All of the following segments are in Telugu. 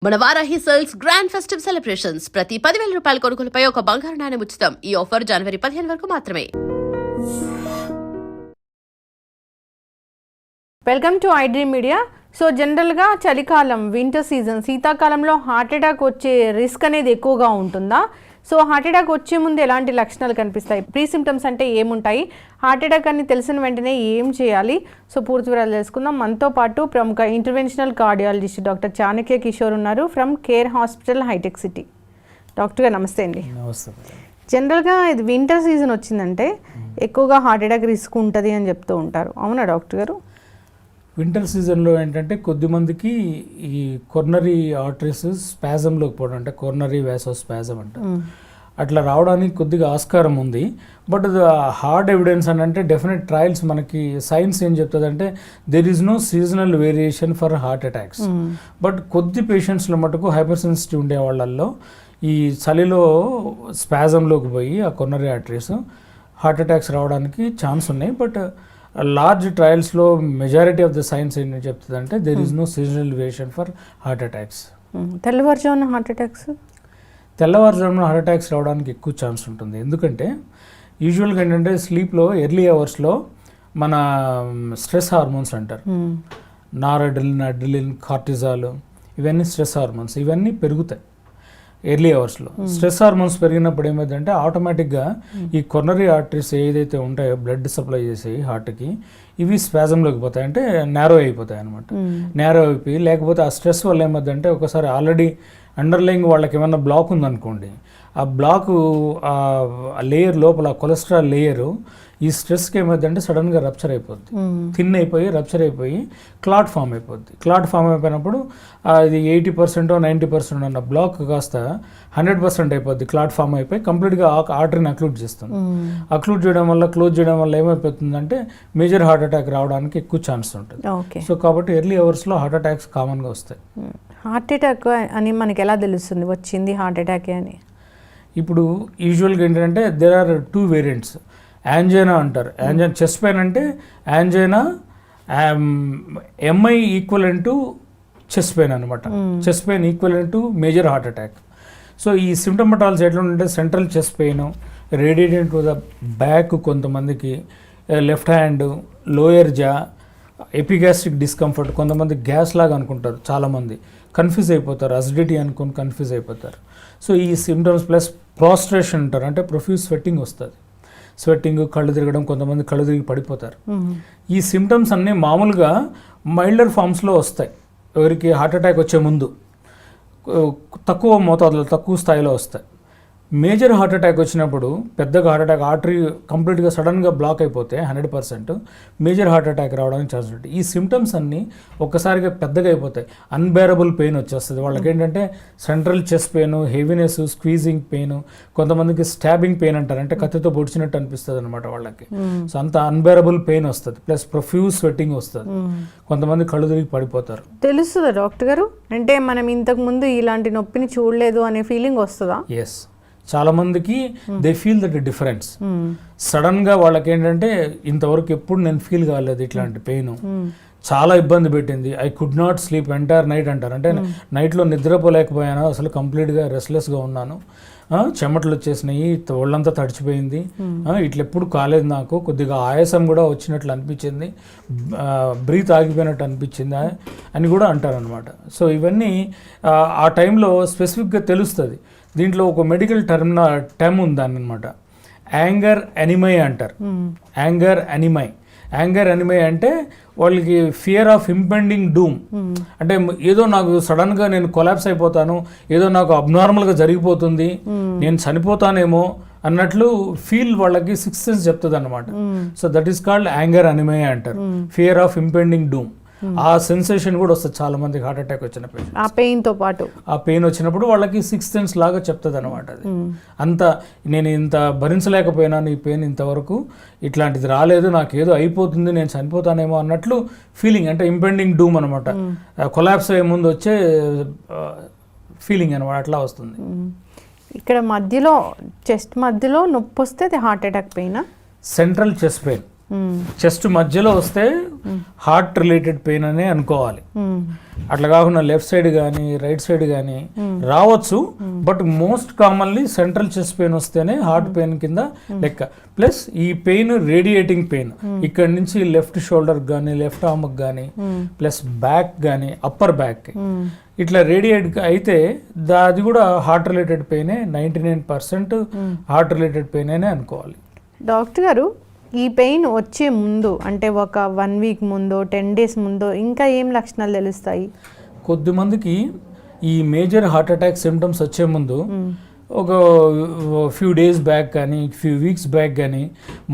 మన Varahi sales grand festive celebrations ప్రతి 10,000 రూపాయల కొనుగోలుపై ఒక బంగారు నాణెం ఉచితం. ఈ ఆఫర్ జనవరి 15 వరకు మాత్రమే. Welcome to iDream media. So జనరల్గా చలికాలం, వింటర్ సీజన్, శీతాకాలంలో హార్ట్ అటాక్ వచ్చే రిస్క్ అనేది ఎక్కువగా ఉంటుందా? సో హార్ట్ అటాక్ వచ్చే ముందు ఎలాంటి లక్షణాలు కనిపిస్తాయి? ప్రీ సిమ్టమ్స్ అంటే ఏముంటాయి? హార్ట్ అటాక్ అని తెలిసిన వెంటనే ఏం చేయాలి? సో పూర్తి వివరాలు తెలుసుకుందాం. మనతో పాటు ప్రముఖ interventional cardiologist doctor Chanakya Kishore ఉన్నారు ఫ్రమ్ కేర్ హాస్పిటల్, హైటెక్ సిటీ. డాక్టర్ గారు నమస్తే అండి. నమస్తే. జనరల్గా ఇది వింటర్ సీజన్ వచ్చిందంటే ఎక్కువగా హార్ట్ అటాక్ రిస్క్ ఉంటుంది అని చెప్తూ ఉంటారు, అవునా డాక్టర్ గారు? వింటర్ సీజన్లో ఏంటంటే కొద్దిమందికి ఈ కొర్నరీ ఆర్టరీస్ స్పాజంలోకి పోవడం, అంటే కొర్నరీ వ్యాసో స్పాజం అంటారు, అట్లా రావడానికి కొద్దిగా ఆస్కారం ఉంది. బట్ హార్డ్ ఎవిడెన్స్ అని అంటే డెఫినెట్ ట్రయల్స్ మనకి సైన్స్ ఏం చెప్తుంది అంటే there is no seasonal variation for heart attacks. But కొద్ది పేషెంట్స్లో మటుకు హైపర్ సెన్సిటివ్ ఉండే వాళ్ళల్లో ఈ చలిలో స్పాజంలోకి పోయి ఆ కొర్నరీ ఆర్టరీస్ హార్ట్ అటాక్స్ రావడానికి ఛాన్స్ ఉన్నాయి. బట్ లార్జ్ ట్రయల్స్లో మెజారిటీ ఆఫ్ ద సైన్స్ ఏం చెప్తుంది అంటే there is no seasonal variation for heart attacks. తెల్లవారుజామున హార్ట్ అటాక్స్ హార్ట్ అటాక్స్ రావడానికి ఎక్కువ ఛాన్స్ ఉంటుంది. ఎందుకంటే యూజువల్గా ఏంటంటే స్లీప్లో ఎర్లీ అవర్స్లో మన స్ట్రెస్ హార్మోన్స్ అంటారు, నారడ్రిలిన్, అడ్రిలిన్, కార్టిజాల్, ఇవన్నీ స్ట్రెస్ హార్మోన్స్, ఇవన్నీ పెరుగుతాయి ఎర్లీ అవర్స్లో. స్ట్రెస్ హార్మోన్స్ పెరిగినప్పుడు ఏమైందంటే ఆటోమేటిక్గా ఈ కొర్నరీ ఆర్టరీస్ ఏదైతే ఉంటాయో బ్లడ్ సప్లై చేసేవి హార్ట్కి, ఇవి స్పాజంలోకి పోతాయి, అంటే నేరో అయిపోతాయి అనమాట. నేరో అయిపోయి లేకపోతే ఆ స్ట్రెస్ వల్ల ఏమవుతుందంటే ఒకసారి ఆల్రెడీ అండర్లైంగ్ వాళ్ళకి ఏమన్నా బ్లాక్ ఉందనుకోండి, ఆ బ్లాకు ఆ లేయర్ లోపల కొలెస్ట్రాల్ లేయరు ఈ స్ట్రెస్కి ఏమవుతుందంటే సడన్గా రప్చర్ అయిపోద్ది, థిన్ అయిపోయి రప్చర్ అయిపోయి క్లాట్ ఫామ్ అయిపోద్ది. క్లాట్ ఫామ్ అయిపోయినప్పుడు ఇది 80% 90% అన్న బ్లాక్ కాస్త 100% అయిపోద్ది. క్లాట్ ఫామ్ అయిపోయి కంప్లీట్గా ఆర్టరీని అక్లూడ్ చేస్తుంది. అక్లూడ్ చేయడం వల్ల, క్లోజ్ చేయడం వల్ల ఏమైపోతుందంటే మేజర్ హార్ట్ అటాక్ రావడానికి ఎక్కువ ఛాన్స్ ఉంటుంది. సో కాబట్టి ఎర్లీ అవర్స్లో హార్ట్ అటాక్స్ కామన్గా వస్తాయి. హార్ట్ అటాక్ అని మనకి ఎలా తెలుస్తుంది వచ్చింది హార్ట్ అటాక్ అని? ఇప్పుడు యూజువల్గా ఏంటంటే దేర్ ఆర్ 2 వేరియంట్స్. యాంజైనా అంటారు. యాంజైనా చెస్ట్ పెయిన్ అంటే angina MI equivalent to chest pain అనమాట. Chest pain equivalent to major heart attack. So ఈ సిమ్టమటాలజీ ఎట్లా ఉంటే central chest pain, radiated to the back, కొంతమందికి left hand, lower jaw, epigastric discomfort, కొంతమంది గ్యాస్ లాగా అనుకుంటారు, చాలామంది కన్ఫ్యూజ్ అయిపోతారు, అసిడిటీ అనుకుని కన్ఫ్యూజ్ అయిపోతారు. సో ఈ సిమ్టమ్స్ ప్లస్ ప్రాస్ట్రేషన్ అంటారు, అంటే ప్రొఫ్యూజ్ స్వెట్టింగ్ వస్తుంది, స్వెట్టింగ్, కళ్ళు తిరగడం, కొంతమంది కళ్ళు తిరిగి పడిపోతారు. ఈ సిమ్టమ్స్ అన్నీ మామూలుగా మైల్డర్ ఫామ్స్లో వస్తాయి. ఎవరికి హార్ట్ అటాక్ వచ్చే ముందు తక్కువ మోతాదులో, తక్కువ స్థాయిలో వస్తాయి. మేజర్ హార్ట్ అటాక్ వచ్చినప్పుడు పెద్దగా హార్ట్ అటాక్ ఆర్టరీ కంప్లీట్గా సడన్గా బ్లాక్ అయిపోతే 100% మేజర్ హార్ట్ అటాక్ రావడానికి ఛాన్స్ ఉంటుంది. ఈ సిమ్టమ్స్ అన్నీ ఒక్కసారిగా పెద్దగా అయిపోతాయి. అన్బేరబుల్ పెయిన్ వచ్చేస్తుంది వాళ్ళకి. ఏంటంటే central chest pain, heaviness, squeezing pain, కొంతమందికి స్టాబింగ్ పెయిన్ అంటారు, అంటే కత్తితో పొడిచినట్టు అనిపిస్తుంది అనమాట వాళ్ళకి. సో అంత అన్బేరబుల్ పెయిన్ వస్తుంది, ప్లస్ ప్రొఫ్యూజ్ స్వెట్టింగ్ వస్తుంది, కొంతమంది కళ్ళు తిరిగి పడిపోతారు. తెలుస్తుందా డాక్టర్ గారు? అంటే మనం ఇంతకు ముందు ఇలాంటి నొప్పిని చూడలేదు అనే ఫీలింగ్ వస్తుందా? ఎస్, చాలా మందికి దే ఫీల్ దట్ డిఫరెన్స్. సడన్గా వాళ్ళకి ఏంటంటే ఇంతవరకు ఎప్పుడు నేను ఫీల్ కాలేదు ఇట్లాంటి పెయిన్, చాలా ఇబ్బంది పెట్టింది, I could not sleep entire night అంటారు, అంటే నైట్లో నిద్రపోలేకపోయాను, అసలు కంప్లీట్గా రెస్ట్లెస్గా ఉన్నాను, చెమటలు వచ్చేసినాయి, ఒళ్ళంతా తడిచిపోయింది, ఇట్లా ఎప్పుడు కాలేదు, నాకు కొద్దిగా ఆయాసం కూడా వచ్చినట్లు అనిపించింది, బ్రీత్ ఆగిపోయినట్టు అనిపించింది అని కూడా అంటారనమాట. సో ఇవన్నీ ఆ టైంలో స్పెసిఫిక్గా తెలుస్తుంది. దీంట్లో ఒక మెడికల్ టర్మ్ ఉందన్నమాట, యాంగర్ ఎనిమై అంటారు. యాంగర్ ఎనిమై అంటే వాళ్ళకి ఫియర్ ఆఫ్ ఇంపెండింగ్ డూమ్, అంటే ఏదో నాకు సడన్గా నేను కొలాప్స్ అయిపోతాను, ఏదో నాకు అబ్నార్మల్గా జరిగిపోతుంది, నేను చనిపోతానేమో అన్నట్లు ఫీల్ వాళ్ళకి సిక్స్త్ సెన్స్ చెప్తుంది అనమాట. So that is called angor animi అంటారు, ఫియర్ ఆఫ్ ఇంపెండింగ్ డూమ్. ఆ సెన్సేషన్ కూడా వస్తుంది చాలా మందికి హార్ట్ అటాక్ వచ్చిన పేషెంట్స్. ఆ పెయిన్తో పాటు ఆ పెయిన్ వచ్చినప్పుడు వాళ్ళకి సిక్స్త్ సెన్స్ లాగా చెప్తుంది అనమాట. అది అంత నేను ఇంత భరించలేకపోయినాను, ఈ పెయిన్ ఇంతవరకు ఇట్లాంటిది రాలేదు, నాకు ఏదో అయిపోతుంది, నేను చనిపోతానేమో అన్నట్లు ఫీలింగ్, అంటే ఇంపెండింగ్ డూమ్ అనమాట, కొలాప్స్ అయ్యే ముందు వచ్చే ఫీలింగ్ అనమాట, అట్లా వస్తుంది. ఇక్కడ మధ్యలో చెస్ట్ మధ్యలో నొప్పి వస్తే అది హార్ట్ అటాక్ పెయినా? సెంట్రల్ చెస్ట్ పెయిన్ చెస్ట్ మధ్యలో వస్తే హార్ట్ రిలేటెడ్ పెయిన్ అనే అనుకోవాలి. అట్లా కాకుండా లెఫ్ట్ సైడ్ కానీ రైట్ సైడ్ కానీ రావచ్చు, but most commonly central chest pain వస్తేనే హార్ట్ పెయిన్ కింద లెక్క. ప్లస్ ఈ పెయిన్ రేడియేటింగ్ పెయిన్ ఇక్కడ నుంచి లెఫ్ట్ షోల్డర్ కానీ లెఫ్ట్ ఆర్మ్ కానీ ప్లస్ బ్యాక్ కానీ అప్పర్ బ్యాక్ ఇట్లా రేడియేట్ అయితే అది కూడా హార్ట్ రిలేటెడ్ పెయినే. 99% హార్ట్ రిలేటెడ్ పెయిన్ అనే అనుకోవాలి. డాక్టర్ గారు, ఈ పెయిన్ వచ్చే ముందు అంటే ఒక 1 వీక్ ముందో 10 డేస్ ముందో ఇంకా ఏం లక్షణాలు తెలుస్తాయి? కొద్దిమందికి ఈ మేజర్ హార్ట్ అటాక్ సిమ్టమ్స్ వచ్చే ముందు ఒక ఫ్యూ డేస్ బ్యాక్ కానీ ఫ్యూ వీక్స్ బ్యాక్ కానీ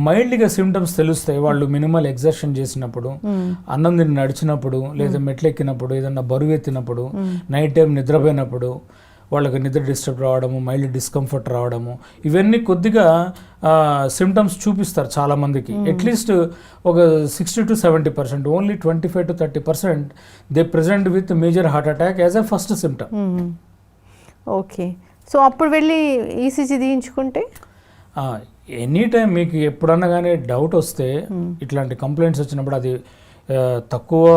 మైల్డ్గా సిమ్టమ్స్ తెలుస్తాయి. వాళ్ళు మినిమల్ ఎగ్జర్షన్ చేసినప్పుడు, అన్నం తిని నడిచినప్పుడు, లేదా మెట్లు ఎక్కినప్పుడు, ఏదన్నా బరువు ఎత్తినప్పుడు, నైట్ టైం నిద్రపోయినప్పుడు వాళ్ళకి నిద్ర డిస్టర్బ్ రావడము, మైల్డ్ డిస్కంఫర్ట్ రావడము, ఇవన్నీ కొద్దిగా సిమ్టమ్స్ చూపిస్తారు చాలామందికి. అట్లీస్ట్ ఒక 60 to 70%, only 25 to 30% they present with major heart attack as a first symptom. Okay, so అప్పుడు వెళ్ళి ఈసీజీ తీయించుకుంటే ఎనీ టైం మీకు ఎప్పుడన్నా కానీ డౌట్ వస్తే, ఇట్లాంటి కంప్లైంట్స్ వచ్చినప్పుడు అది తక్కువ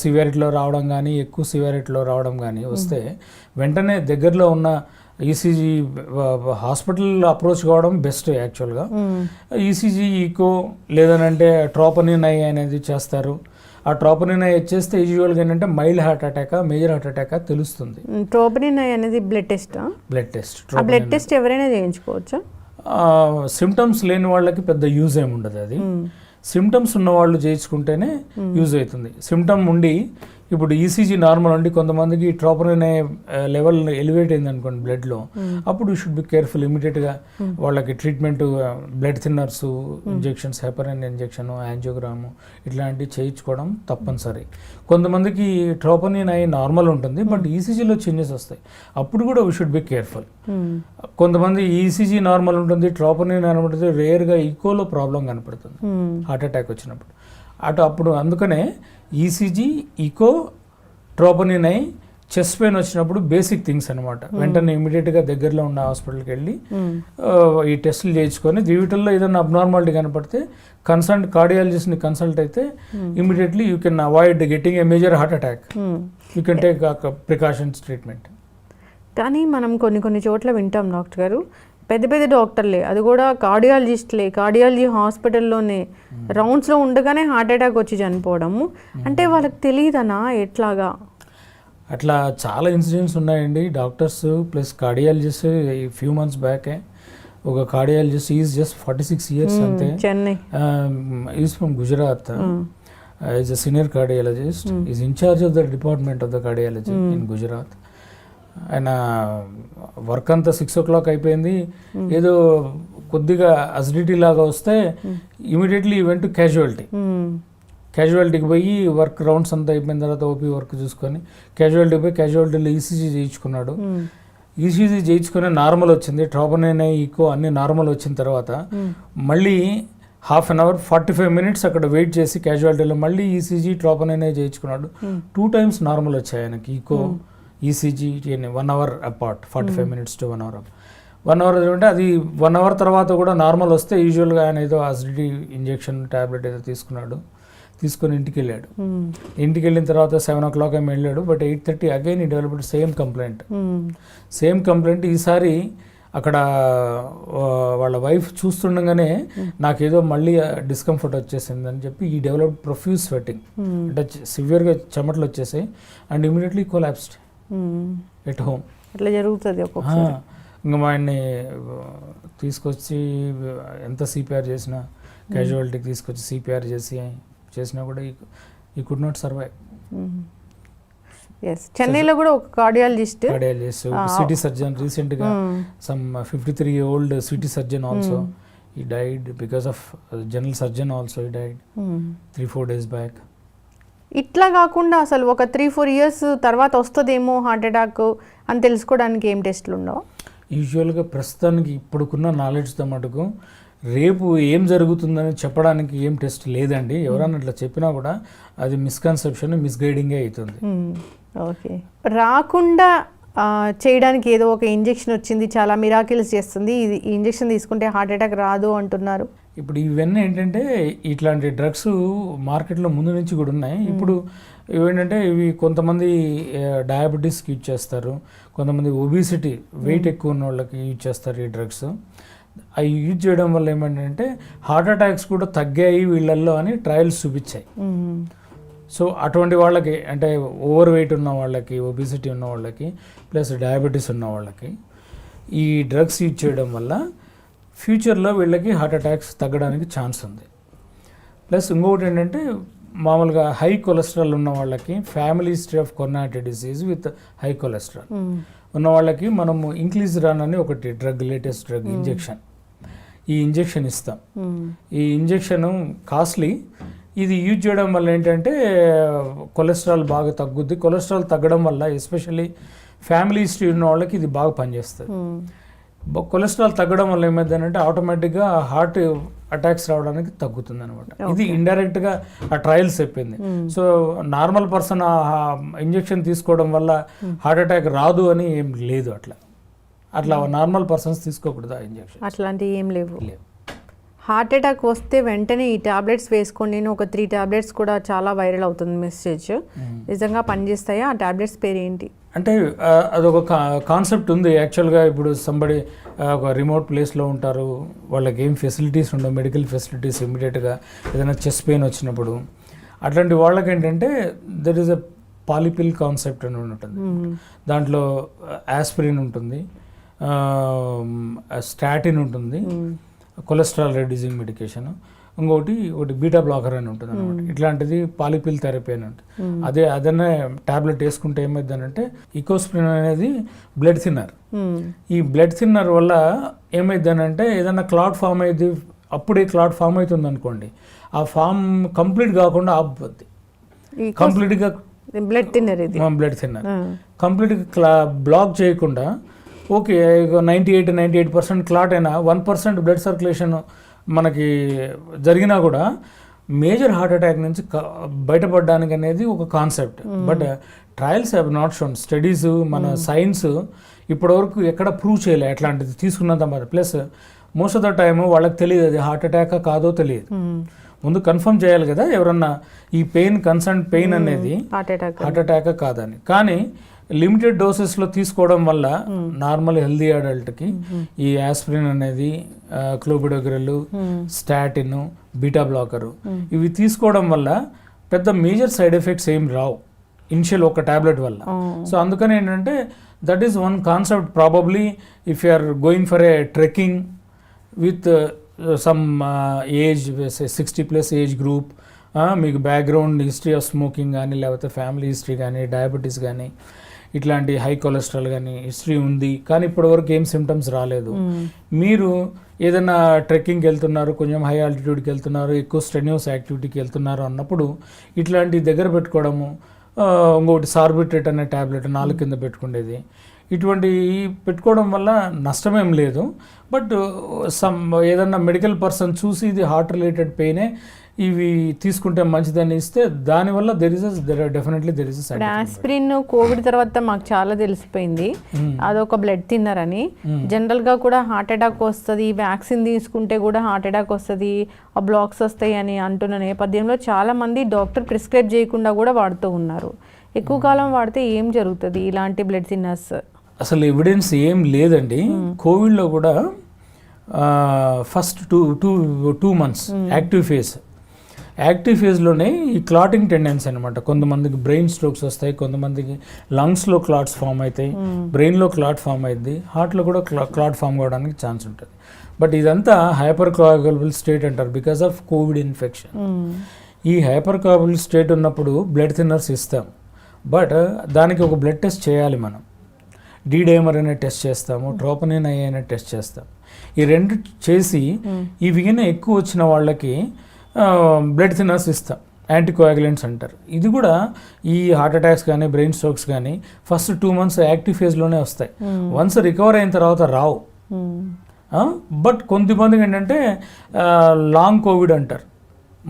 సివియారిటీలో రావడం కానీ ఎక్కువ సివియారిటీలో రావడం కానీ వస్తే వెంటనే దగ్గరలో ఉన్న ఈసీజీ హాస్పిటల్ అప్రోచ్ కావడం బెస్ట్ యాక్చువల్గా. ఈసీజీ ఈకో లేదనంటే ట్రోపనిన్ ఐ అనేది చేస్తారు. ఆ ట్రోపనిన్ ఐ చేస్తే యూజువల్గా ఏంటంటే mild heart attack major heart attack తెలుస్తుంది. ట్రోపనిన్ ఐ అనేది బ్లడ్ టెస్ట్. బ్లడ్ టెస్ట్ ఎవరైనా చేయించుకోవచ్చా? సిమ్టమ్స్ లేని వాళ్ళకి పెద్ద యూజ్ ఏమి ఉండదు. అది సిమ్టమ్స్ ఉన్న వాళ్ళు చేయించుకుంటేనే యూజ్ అవుతుంది. సిమ్టమ్ ఉండి ఇప్పుడు ఈసీజీ నార్మల్ ఉండి కొంతమందికి ట్రోపనిన్ లెవెల్ ఎలివేట్ అయింది అనుకోండి బ్లడ్లో, అప్పుడు యూ షుడ్ బి కేర్ఫుల్. ఇమీడియట్గా వాళ్ళకి treatment, blood thinners injections, heparin injection, angiogram ఇట్లాంటివి చేయించుకోవడం తప్పనిసరి. కొంతమందికి ట్రోపనిన్ నార్మల్ ఉంటుంది, బట్ ఈసీజీలో చేంజెస్ వస్తాయి, అప్పుడు కూడా వీ షుడ్ బి కేర్ఫుల్. కొంతమంది ఈసీజీ నార్మల్ ఉంటుంది, ట్రోపనిన్ కనబడుతుంది, రేర్గా ఈకోలో ప్రాబ్లం కనపడుతుంది హార్ట్ అటాక్ వచ్చినప్పుడు. అప్పుడు అందుకనే ECG, echo, troponin I, chest pain వచ్చినప్పుడు బేసిక్ థింగ్స్ అనమాట. వెంటనే ఇమీడియట్గా దగ్గరలో ఉన్న హాస్పిటల్కి వెళ్ళి ఈ టెస్టులు చేయించుకొని వీటిల్లో ఏదైనా అబ్నార్మాలిటీ కనపడితే కన్సల్ట్ కార్డియాలజిస్ట్ని కన్సల్ట్ అయితే immediately you can avoid getting a major heart attack. You can take precautions treatment. కానీ మనం కొన్ని చోట్ల వింటాం డాక్టర్ గారు, పెద్ద పెద్ద డాక్టర్లే, అది కూడా కార్డియాలజిస్ట్లే, కార్డియాలజీ హాస్పిటల్లోనే రౌండ్స్లో ఉండగానే హార్ట్ అటాక్ వచ్చి చనిపోవడము. అంటే వాళ్ళకి తెలియదనా ఎట్లాగా? అట్లా చాలా ఇన్సిడెంట్స్ ఉన్నాయండి. Doctors plus cardiologist few months బ్యాకే ఒక కార్డియాలజిస్ట్ ఈజ్ జస్ట్ 46 years అంతే, Chennai, is from Gujarat, is a senior cardiologist, is in-charge of the department of the cardiology in Gujarat. ఆయన వర్క్ అంతా 6 o'clock అయిపోయింది, ఏదో కొద్దిగా అసిడిటీ లాగా వస్తే ఇమీడియట్లీ ఈవెంట్ టు క్యాజువాలిటీకి పోయి వర్క్ రౌండ్స్ అంతా అయిపోయిన తర్వాత ఓపీ వర్క్ చూసుకొని క్యాజువాలిటీకి పోయి క్యాజువాలిటీలో ఈసీజీ చేయించుకున్నాడు. ఈసీజీ చేయించుకొని నార్మల్ వచ్చింది, ట్రోపనిన్ ఈకో అన్ని నార్మల్ వచ్చిన తర్వాత మళ్ళీ 1/2 hour 45 minutes అక్కడ వెయిట్ చేసి క్యాజువాలిటీలో మళ్ళీ ఈసీజీ, ట్రోపనిన్ చేయించుకున్నాడు. 2 times నార్మల్ వచ్చాయి ఆయనకి. Echo, ECG 1 hour apart, 45 minutes to 1 hour. 1 hour అంటే అది 1 hour తర్వాత కూడా నార్మల్ వస్తే యూజువల్గా ఆయన ఏదో అసిడిటీ ఇంజెక్షన్ ట్యాబ్లెట్ ఏదో తీసుకొని ఇంటికి వెళ్ళాడు. ఇంటికి వెళ్ళిన తర్వాత 7 o'clock ఏమి వెళ్ళాడు, బట్ 8:30 అగైన్ ఈ డెవలప్డ్ సేమ్ కంప్లైంట్. ఈసారి అక్కడ వాళ్ళ వైఫ్ చూస్తుండగానే నాకేదో మళ్ళీ డిస్కంఫర్ట్ వచ్చేసింది అని చెప్పి ఈ డెవలప్డ్ ప్రొఫ్యూజ్ స్వెట్టింగ్, అంటే సివియర్గా చెమటలు వచ్చేసాయి and immediately collapsed at home. అట్లా జరుగుతుంది ఒక్కొక్కసారి. ఇంకా మా ఆయన్ని తీసుకొచ్చి ఎంత సిపిఆర్ చేసినా, క్యాజువాలిటీకి తీసుకొచ్చి సిపిఆర్ చేసినా కూడా ఈ కుడ్ నాట్ సర్వైవ్. చెన్నైలో కూడా ఒక కార్డియాలజిస్ట్ సిటీ సర్జన్ రీసెంట్గా some 53-year-old city surgeon also he died because of general surgeon also he died 3-4 days back. ఇట్లా కాకుండా అసలు ఒక 3-4 years తర్వాత వస్తుందేమో హార్ట్ అటాక్ అని తెలుసుకోవడానికి ఏం టెస్ట్లు ఉండవు? యూజువల్గా ప్రస్తుతానికి ఇప్పుడుకున్న నాలెడ్జ్తో మటుకు రేపు ఏం జరుగుతుందని చెప్పడానికి ఏం టెస్ట్ లేదండి. ఎవరన్నా అట్లా చెప్పినా కూడా అది మిస్కన్సెప్షన్, మిస్గైడింగే అవుతుంది. ఓకే, రాకుండా చేయడానికి ఏదో ఒక ఇంజెక్షన్ వచ్చింది, చాలా మిరాకిల్స్ చేస్తుంది, ఈ ఇంజెక్షన్ తీసుకుంటే హార్ట్ అటాక్ రాదు అంటున్నారు. ఇప్పుడు ఇవన్నీ ఏంటంటే ఇట్లాంటి డ్రగ్స్ మార్కెట్లో ముందు నుంచి కూడా ఉన్నాయి. ఇప్పుడు ఇవేంటంటే ఇవి కొంతమంది డయాబెటీస్కి యూజ్ చేస్తారు, కొంతమంది ఒబిసిటీ వెయిట్ ఎక్కువ ఉన్న వాళ్ళకి యూజ్ చేస్తారు ఈ డ్రగ్స్. అవి యూజ్ చేయడం వల్ల ఏమంటే హార్ట్ అటాక్స్ కూడా తగ్గాయి వీళ్ళల్లో అని ట్రయల్స్ చూపించాయి. సో అటువంటి వాళ్ళకి అంటే ఓవర్ వెయిట్ ఉన్న వాళ్ళకి, ఒబిసిటీ ఉన్న వాళ్ళకి, ప్లస్ డయాబెటీస్ ఉన్న వాళ్ళకి ఈ డ్రగ్స్ యూజ్ చేయడం వల్ల ఫ్యూచర్లో వీళ్ళకి హార్ట్ అటాక్స్ తగ్గడానికి ఛాన్స్ ఉంది. ప్లస్ ఇంకొకటి ఏంటంటే మామూలుగా హై కొలెస్ట్రాల్ ఉన్న వాళ్ళకి, family history of coronary disease with high cholesterol ఉన్న వాళ్ళకి మనము ఇంక్లీజ్రాన్ అని ఒకటి డ్రగ్, లేటెస్ట్ డ్రగ్ ఇంజెక్షన్, ఈ ఇంజెక్షన్ ఇస్తాం. ఈ ఇంజెక్షన్ కాస్ట్లీ. ఇది యూజ్ చేయడం వల్ల ఏంటంటే కొలెస్ట్రాల్ బాగా తగ్గుద్ది. కొలెస్ట్రాల్ తగ్గడం వల్ల ఎస్పెషల్లీ ఫ్యామిలీ హిస్టరీ ఉన్న వాళ్ళకి ఇది బాగా పనిచేస్తుంది. కొలెస్ట్రాల్ తగ్గడం వల్ల ఏమైందంటే ఆటోమేటిక్గా హార్ట్ అటాక్స్ రావడానికి తగ్గుతుంది అనమాట. ఇది ఇండైరెక్ట్గా ఆ ట్రయల్స్ చెప్పింది. సో నార్మల్ పర్సన్ ఆ ఇంజెక్షన్ తీసుకోవడం వల్ల హార్ట్ అటాక్ రాదు అని ఏం లేదు. అట్లా నార్మల్ పర్సన్స్ తీసుకోకూడదు ఆ ఇంజెక్షన్. అట్లాంటివి ఏం లేవు. హార్ట్ అటాక్ వస్తే వెంటనే ఈ టాబ్లెట్స్ వేసుకోండి, నేను ఒక 3 టాబ్లెట్స్ కూడా చాలా వైరల్ అవుతుంది మెసేజ్. నిజంగా పనిచేస్తాయా? ఆ టాబ్లెట్స్ పేరు ఏంటి? అంటే అదొక కాన్సెప్ట్ ఉంది యాక్చువల్గా. ఇప్పుడు సంబడి ఒక రిమోట్ ప్లేస్లో ఉంటారు, వాళ్ళకి ఏం ఫెసిలిటీస్ ఉండవు, మెడికల్ ఫెసిలిటీస్. ఇమీడియట్గా ఏదైనా చెస్ట్ పెయిన్ వచ్చినప్పుడు అట్లాంటి వాళ్ళకి ఏంటంటే దెర్ ఈజ్ ఎ పాలిపిల్ కాన్సెప్ట్ అని ఉంటుంది. దాంట్లో ఆస్పిరిన్ ఉంటుంది, స్టాటిన్ ఉంటుంది, కొలెస్ట్రాల్ రెడ్యూసింగ్ మెడికేషన్, ఒకటి బీటా బ్లాకర్ అని ఉంటుంది అనమాట. ఇట్లాంటిది పాలిపిల్ థెరపీ అని ఉంటుంది. అదనే టాబ్లెట్ వేసుకుంటే ఏమైందనంటే ఇకోస్ప్రిన్ అనేది బ్లడ్ థిన్నర్. ఈ బ్లడ్ థిన్నర్ వల్ల ఏమైందనంటే ఏదైనా క్లాట్ ఫామ్ అయ్యింది, అప్పుడే క్లాట్ ఫామ్ అవుతుంది అనుకోండి, ఆ ఫామ్ కంప్లీట్ కాకుండా ఆపుద్ది. కంప్లీట్గా బ్లడ్ థిన్నర్ కంప్లీట్గా బ్లాక్ చేయకుండా, ఓకే 98% క్లాట్ అయినా 1% బ్లడ్ సర్క్యులేషన్ మనకి జరిగినా కూడా మేజర్ హార్ట్ అటాక్ నుంచి బయటపడడానికి అనేది ఒక concept. But trials have not shown, studies మన సైన్స్ ఇప్పటివరకు ఎక్కడ ప్రూవ్ చేయలే అట్లాంటిది తీసుకున్నంత మరి. Plus most of the time వాళ్ళకి తెలియదు అది హార్ట్ అటాక్ కాదో తెలియదు. ముందు కన్ఫర్మ్ చేయాలి కదా ఎవరన్నా ఈ పెయిన్, కన్సర్న్ పెయిన్ అనేది హార్ట్ అటాక్ కాదని. కానీ లిమిటెడ్ డోసెస్లో తీసుకోవడం వల్ల నార్మల్ హెల్దీ అడల్ట్కి ఈ ఆస్పిరిన్ అనేది, క్లోబిడోగ్రెల్, స్టాటిన్, బీటా బ్లాకరు ఇవి తీసుకోవడం వల్ల పెద్ద మేజర్ సైడ్ ఎఫెక్ట్స్ ఏం రావు ఇనిషియల్ ఒక టాబ్లెట్ వల్ల. సో అందుకని ఏంటంటే that is one concept. Probably if you are going for a trekking with some age 60+ age group, మీకు బ్యాక్గ్రౌండ్ హిస్టరీ ఆఫ్ స్మోకింగ్ కానీ, లేకపోతే ఫ్యామిలీ హిస్టరీ కానీ, డయాబెటీస్ కానీ, ఇట్లాంటి హై కొలెస్ట్రాల్ కానీ హిస్టరీ ఉంది, కానీ ఇప్పటివరకు ఏం సిమ్టమ్స్ రాలేదు, మీరు ఏదైనా ట్రెక్కింగ్కి వెళ్తున్నారు, కొంచెం హై ఆల్టిట్యూడ్కి వెళ్తున్నారు, ఎక్కువ స్ట్రెన్యూస్ యాక్టివిటీకి వెళ్తున్నారు అన్నప్పుడు ఇట్లాంటి దగ్గర పెట్టుకోవడము. ఇంకొకటి సార్బిట్రేట్ అనే ట్యాబ్లెట్ 4 కింద పెట్టుకునేది, ఇటువంటి పెట్టుకోవడం వల్ల నష్టమేం లేదు. బట్ ఏదన్నా మెడికల్ పర్సన్ చూసి ఇది హార్ట్ రిలేటెడ్ పెయినే, ఇవి తీసుకుంటే మంచిదని ఇస్తే దానివల్ల definitely there is side effect. Aspirin Covid తర్వాత మాకు చాలా తెలిసిపోయింది అదొక బ్లడ్ థిన్నర్ అని. జనరల్ గా కూడా హార్ట్ అటాక్ వస్తుంది, వ్యాక్సిన్ తీసుకుంటే కూడా హార్ట్ అటాక్ వస్తుంది, ఆ బ్లాక్స్ వస్తాయి అని అంటున్న నేపథ్యంలో చాలా మంది డాక్టర్ ప్రిస్క్రైబ్ చేయకుండా కూడా వాడుతూ ఉన్నారు. ఎక్కువ కాలం వాడితే ఏం జరుగుతుంది ఇలాంటి బ్లడ్ థిన్నర్స్? అసలు ఎవిడెన్స్ ఏం లేదండి. కోవిడ్లో కూడా ఫస్ట్ టూ మంత్స్ యాక్టివ్ ఫేజ్లోనే ఈ క్లాటింగ్ టెండెన్సీ అనమాట. కొంతమందికి బ్రెయిన్ స్ట్రోక్స్ వస్తాయి, కొంతమందికి లంగ్స్లో క్లాట్స్ ఫామ్ అవుతాయి, బ్రెయిన్లో క్లాట్ ఫామ్ అవుతుంది, హార్ట్లో కూడా క్లాట్ ఫామ్ కావడానికి ఛాన్స్ ఉంటుంది. బట్ ఇదంతా హైపర్ కోయాగులబుల్ స్టేట్ అంటారు బికాస్ ఆఫ్ కోవిడ్ ఇన్ఫెక్షన్. ఈ హైపర్ కోయాగులబుల్ స్టేట్ ఉన్నప్పుడు బ్లడ్ థిన్నర్స్ ఇస్తాం, బట్ దానికి ఒక బ్లడ్ టెస్ట్ చేయాలి మనం. డైమర్ అనే టెస్ట్ చేస్తాము, ట్రోపనిన్ అనే టెస్ట్ చేస్తాం. ఈ రెండు చేసి ఈ విగిన ఎక్కువ వచ్చిన వాళ్ళకి బ్లడ్ థిన్నర్స్ ఇస్తాం, యాంటీకోయాగులెంట్స్ అంటారు. ఇది కూడా ఈ హార్ట్ అటాక్స్ కానీ, బ్రెయిన్ స్ట్రోక్స్ కానీ ఫస్ట్ 2 months యాక్టివ్ ఫేజ్లోనే వస్తాయి. వన్స్ రికవర్ అయిన తర్వాత రావు. బట్ కొంతమందికి ఏంటంటే లాంగ్ కోవిడ్ అంటారు,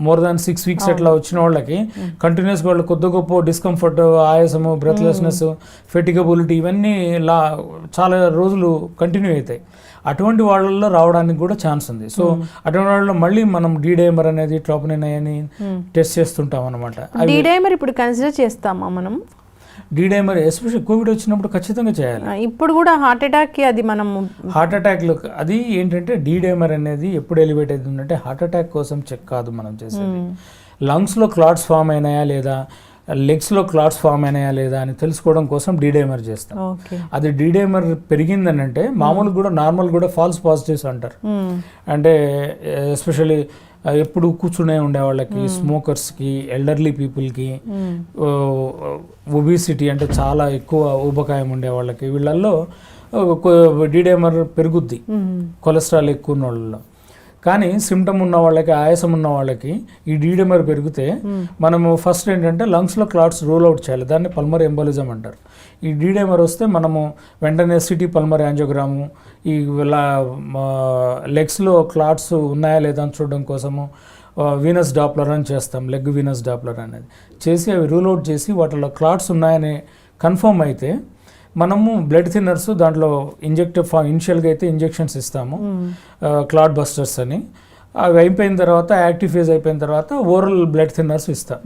మోర్ దాన్ 6 వీక్స్ అట్లా వచ్చిన వాళ్ళకి కంటిన్యూస్గా వాళ్ళు కొద్ది గొప్ప డిస్కంఫర్ట్, ఆయాసము, బ్రెత్లెస్నెస్, ఫెటిగబిలిటీ ఇవన్నీ చాలా రోజులు కంటిన్యూ అవుతాయి. అటువంటి వాళ్ళల్లో రావడానికి కూడా ఛాన్స్ ఉంది. సో అటువంటి వాళ్ళలో మళ్ళీ మనం డైమర్ అనేది, ట్రోపోనిన్ అని టెస్ట్ చేస్తుంటాం అనమాట. డైమర్ ఇప్పుడు కన్సిడర్ చేస్తామా మనం? డైమర్ ఎస్పెషల్లీ కోవిడ్ వచ్చినప్పుడు ఖచ్చితంగా చేయాలి. ఇప్పుడు కూడా హార్ట్ అటాక్కి అది మనం హార్ట్ అటాక్లో అది ఏంటంటే డైమర్ అనేది ఎప్పుడు ఎలివేట్ అవుతుందంటే హార్ట్ అటాక్ కోసం చెక్ కాదు మనం చేసేది. లంగ్స్లో క్లాట్స్ ఫామ్ అయినాయా లేదా, లెగ్స్లో క్లాట్స్ ఫామ్ అయినాయా లేదా అని తెలుసుకోవడం కోసం డైమర్ చేస్తాం. అది డైమర్ పెరిగిందని అంటే మామూలు కూడా నార్మల్ కూడా ఫాల్స్ పాజిటివ్స్ అంటారు. అంటే ఎస్పెషల్లీ ఎప్పుడు కూర్చునే ఉండే వాళ్ళకి, స్మోకర్స్కి, ఎల్డర్లీ పీపుల్కి, ఒబిసిటీ అంటే చాలా ఎక్కువ ఊబకాయం ఉండే వాళ్ళకి, వీళ్ళల్లో డైమర్ పెరుగుద్ది కొలెస్ట్రాల్ ఎక్కువ ఉన్న వాళ్ళలో. కానీ సిమ్టమ్ ఉన్న వాళ్ళకి, ఆయాసం ఉన్న వాళ్ళకి ఈ డైమర్ పెరిగితే మనము ఫస్ట్ ఏంటంటే లంగ్స్లో క్లాట్స్ రూల్ అవుట్ చేయాలి. దాన్ని పల్మరీ ఎంబోలిజం అంటారు. ఈ డైమర్ వస్తే మనము వెంటనే సిటీ పల్మరీ యాంజియోగ్రాము, ఈ లెగ్స్లో క్లాట్స్ ఉన్నాయా లేదా అని చూడడం కోసము వీనస్ డాప్లర్ అని చేస్తాం. లెగ్ వీనస్ డాప్లర్ అనేది చేసి అవి రూల్ అవుట్ చేసి వాటిలో క్లాట్స్ ఉన్నాయని కన్ఫర్మ్ అయితే మనము బ్లడ్ థిన్నర్స్ దాంట్లో ఇనిషియల్గా అయితే ఇంజెక్షన్స్ ఇస్తాము, క్లాట్ బస్టర్స్ అని. అవి అయిపోయిన తర్వాత, యాక్టివ్ ఫేజ్ అయిపోయిన తర్వాత ఓరల్ బ్లడ్ థిన్నర్స్ ఇస్తాం.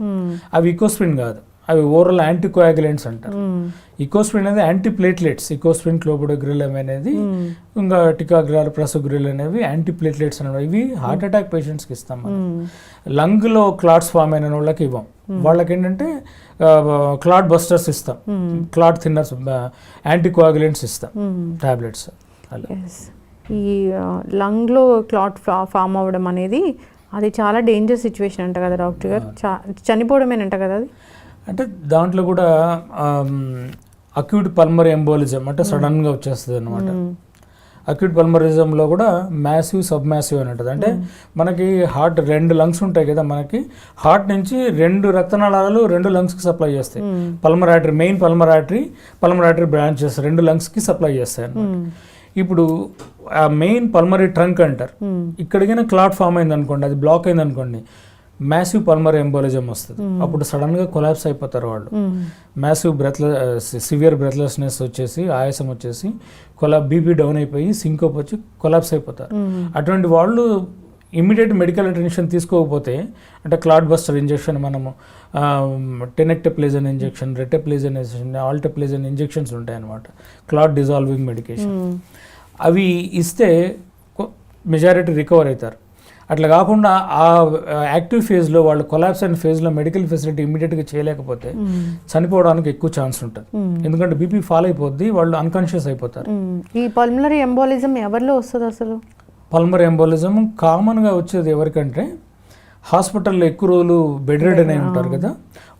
అవి ఇకోస్ప్రిన్ కాదు, అవి ఓరల్ యాంటీకోయాగులెంట్స్ అంటారు. ఇకోస్ప్రిన్ అనేది యాంటీప్లేట్లెట్స్. ఇకోస్ప్రిన్, క్లోబిడోగ్రిల్ అనేది, ఇంకా టికాగ్రాల్, ప్రసోగ్రిల్ అనేవి యాంటీప్లేట్లెట్స్ అనేవి. ఇవి హార్ట్ అటాక్ పేషెంట్స్కి ఇస్తాం మనం. లంగ్లో క్లాట్స్ ఫామ్ అయిన వాళ్ళకి ఇవ్వం. వాళ్ళకి ఏంటంటే క్లాట్ బస్టర్స్ ఇస్తాం, క్లాట్ థిన్నర్స్, యాంటీకోయాగులెంట్స్ ఇస్తాం, టాబ్లెట్స్. ఈ లంగ్లో క్లాట్ ఫామ్ అవ్వడం అనేది అది చాలా డేంజర్ సిచ్యువేషన్ అంట కదా డాక్టర్ గారు? చనిపోవడమేనంట కదా అది? అంటే దాంట్లో కూడా అక్యూట్ పల్మరీ ఎంబోలిజం అంటే సడన్గా వచ్చేస్తుంది అనమాట. అక్యూట్ పల్మరిజంలో కూడా మ్యాసివ్, సబ్ మ్యాసివ్ అని ఉంటుంది. అంటే మనకి హార్ట్ 2 లంగ్స్ ఉంటాయి కదా, మనకి హార్ట్ నుంచి 2 రక్తనాళాలు 2 లంగ్స్కి సప్లై చేస్తాయి. పల్మరాటరీ, మెయిన్ పల్మరాటరీ బ్రాంచెస్ 2 లంగ్స్కి సప్లై చేస్తాయి అన్నమాట. ఇప్పుడు ఆ మెయిన్ పల్మరీ ట్రంక్ అంటారు. ఇక్కడికైనా క్లాట్ ఫామ్ అయింది అనుకోండి, అది బ్లాక్ అయింది అనుకోండి, మ్యాసివ్ పల్మరీ ఎంబోలిజం వస్తుంది. అప్పుడు సడన్గా కొలాప్స్ అయిపోతారు వాళ్ళు. మ్యాసివ్ సివియర్ బ్రెత్లెస్నెస్ వచ్చేసి, ఆయాసం వచ్చేసి, బీపీ డౌన్ అయిపోయి సింకోప్ వచ్చి కొలాప్స్ అయిపోతారు. అటువంటి వాళ్ళు ఇమ్మీడియట్ మెడికల్ అటెన్షన్ తీసుకోకపోతే, అంటే క్లాట్ బస్టర్ ఇంజెక్షన్, మనము టెనెక్టప్లేజన్ ఇంజెక్షన్, రెటెప్లేజన్ ఇంజెక్షన్, ఆల్టెప్లేజన్ ఇంజెక్షన్స్ ఉంటాయన్నమాట, క్లాట్ డిజాల్వింగ్ మెడికేషన్. అవి ఇస్తే మెజారిటీ రికవర్ అవుతారు. అట్లా కాకుండా ఆ యాక్టివ్ ఫేజ్లో వాళ్ళు కొలాప్స్ అయిన ఫేజ్లో మెడికల్ ఫెసిలిటీ ఇమ్మీడియట్గా చేయలేకపోతే చనిపోవడానికి ఎక్కువ ఛాన్స్ ఉంటుంది. ఎందుకంటే బీపీ ఫాల్ అయిపోద్ది, వాళ్ళు అన్కాన్షియస్ అయిపోతారు. ఈ పల్మరీ ఎంబోలిజం ఎవరిలో వస్తుంది అసలు? పల్మరీ ఎంబోలిజం కామన్గా వచ్చేది ఎవరికంటే హాస్పిటల్లో ఎక్కువ రోజులు బెడ్ రెడెన్ అయి ఉంటారు కదా,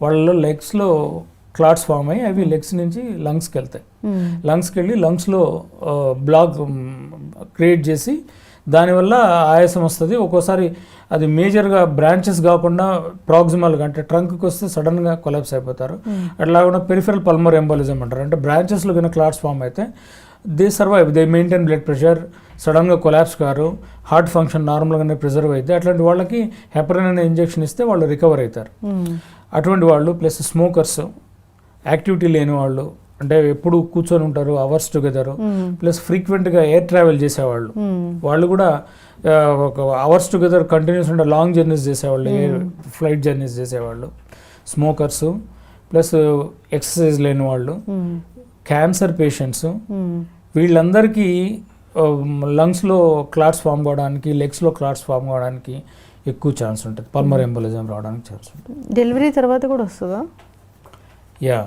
వాళ్ళలో లెగ్స్లో క్లాట్స్ ఫామ్ అయ్యి అవి లెగ్స్ నుంచి లంగ్స్కి వెళ్తాయి. లంగ్స్కి వెళ్ళి లంగ్స్లో బ్లాక్ క్రియేట్ చేసి దానివల్ల ఆయాసం వస్తుంది. ఒక్కోసారి అది మేజర్గా బ్రాంచెస్ కాకుండా ప్రాక్సిమల్గా అంటే ట్రంక్కి వస్తే సడన్గా కొలాప్స్ అయిపోతారు. అట్లా కాకుండా పెరిఫెరల్ పల్మరీ ఎంబోలిజం అంటారు. అంటే బ్రాంచెస్లో కన్నా క్లాట్స్ ఫామ్ అయితే they survive, they maintain blood pressure, సడన్గా కొలాప్స్ కారు, హార్ట్ ఫంక్షన్ నార్మల్గానే ప్రిజర్వ్ అయితే అట్లాంటి వాళ్ళకి హెపరిన్ అనే ఇంజెక్షన్ ఇస్తే వాళ్ళు రికవర్ అవుతారు. అటువంటి వాళ్ళు ప్లస్ స్మోకర్స్, యాక్టివిటీ లేని వాళ్ళు, అంటే ఎప్పుడు కూర్చొని ఉంటారు అవర్స్ టుగెదర్, ప్లస్ ఫ్రీక్వెంట్గా ఎయిర్ ట్రావెల్ చేసేవాళ్ళు, వాళ్ళు కూడా ఒక అవర్స్ టుగెదర్ కంటిన్యూస్ ఉండే లాంగ్ జర్నీస్ చేసేవాళ్ళు, ఫ్లైట్ జర్నీస్ చేసేవాళ్ళు, స్మోకర్స్, ప్లస్ ఎక్సర్సైజ్ లేని వాళ్ళు, క్యాన్సర్ పేషెంట్స్, వీళ్ళందరికీ లంగ్స్లో క్లాట్స్ ఫామ్ కావడానికి, లెగ్స్లో క్లాట్స్ ఫామ్ కావడానికి ఎక్కువ ఛాన్స్ ఉంటుంది, పల్మరీ ఎంబోలిజం రావడానికి ఛాన్స్ ఉంటుంది. డెలివరీ తర్వాత కూడా వస్తుందా? యా,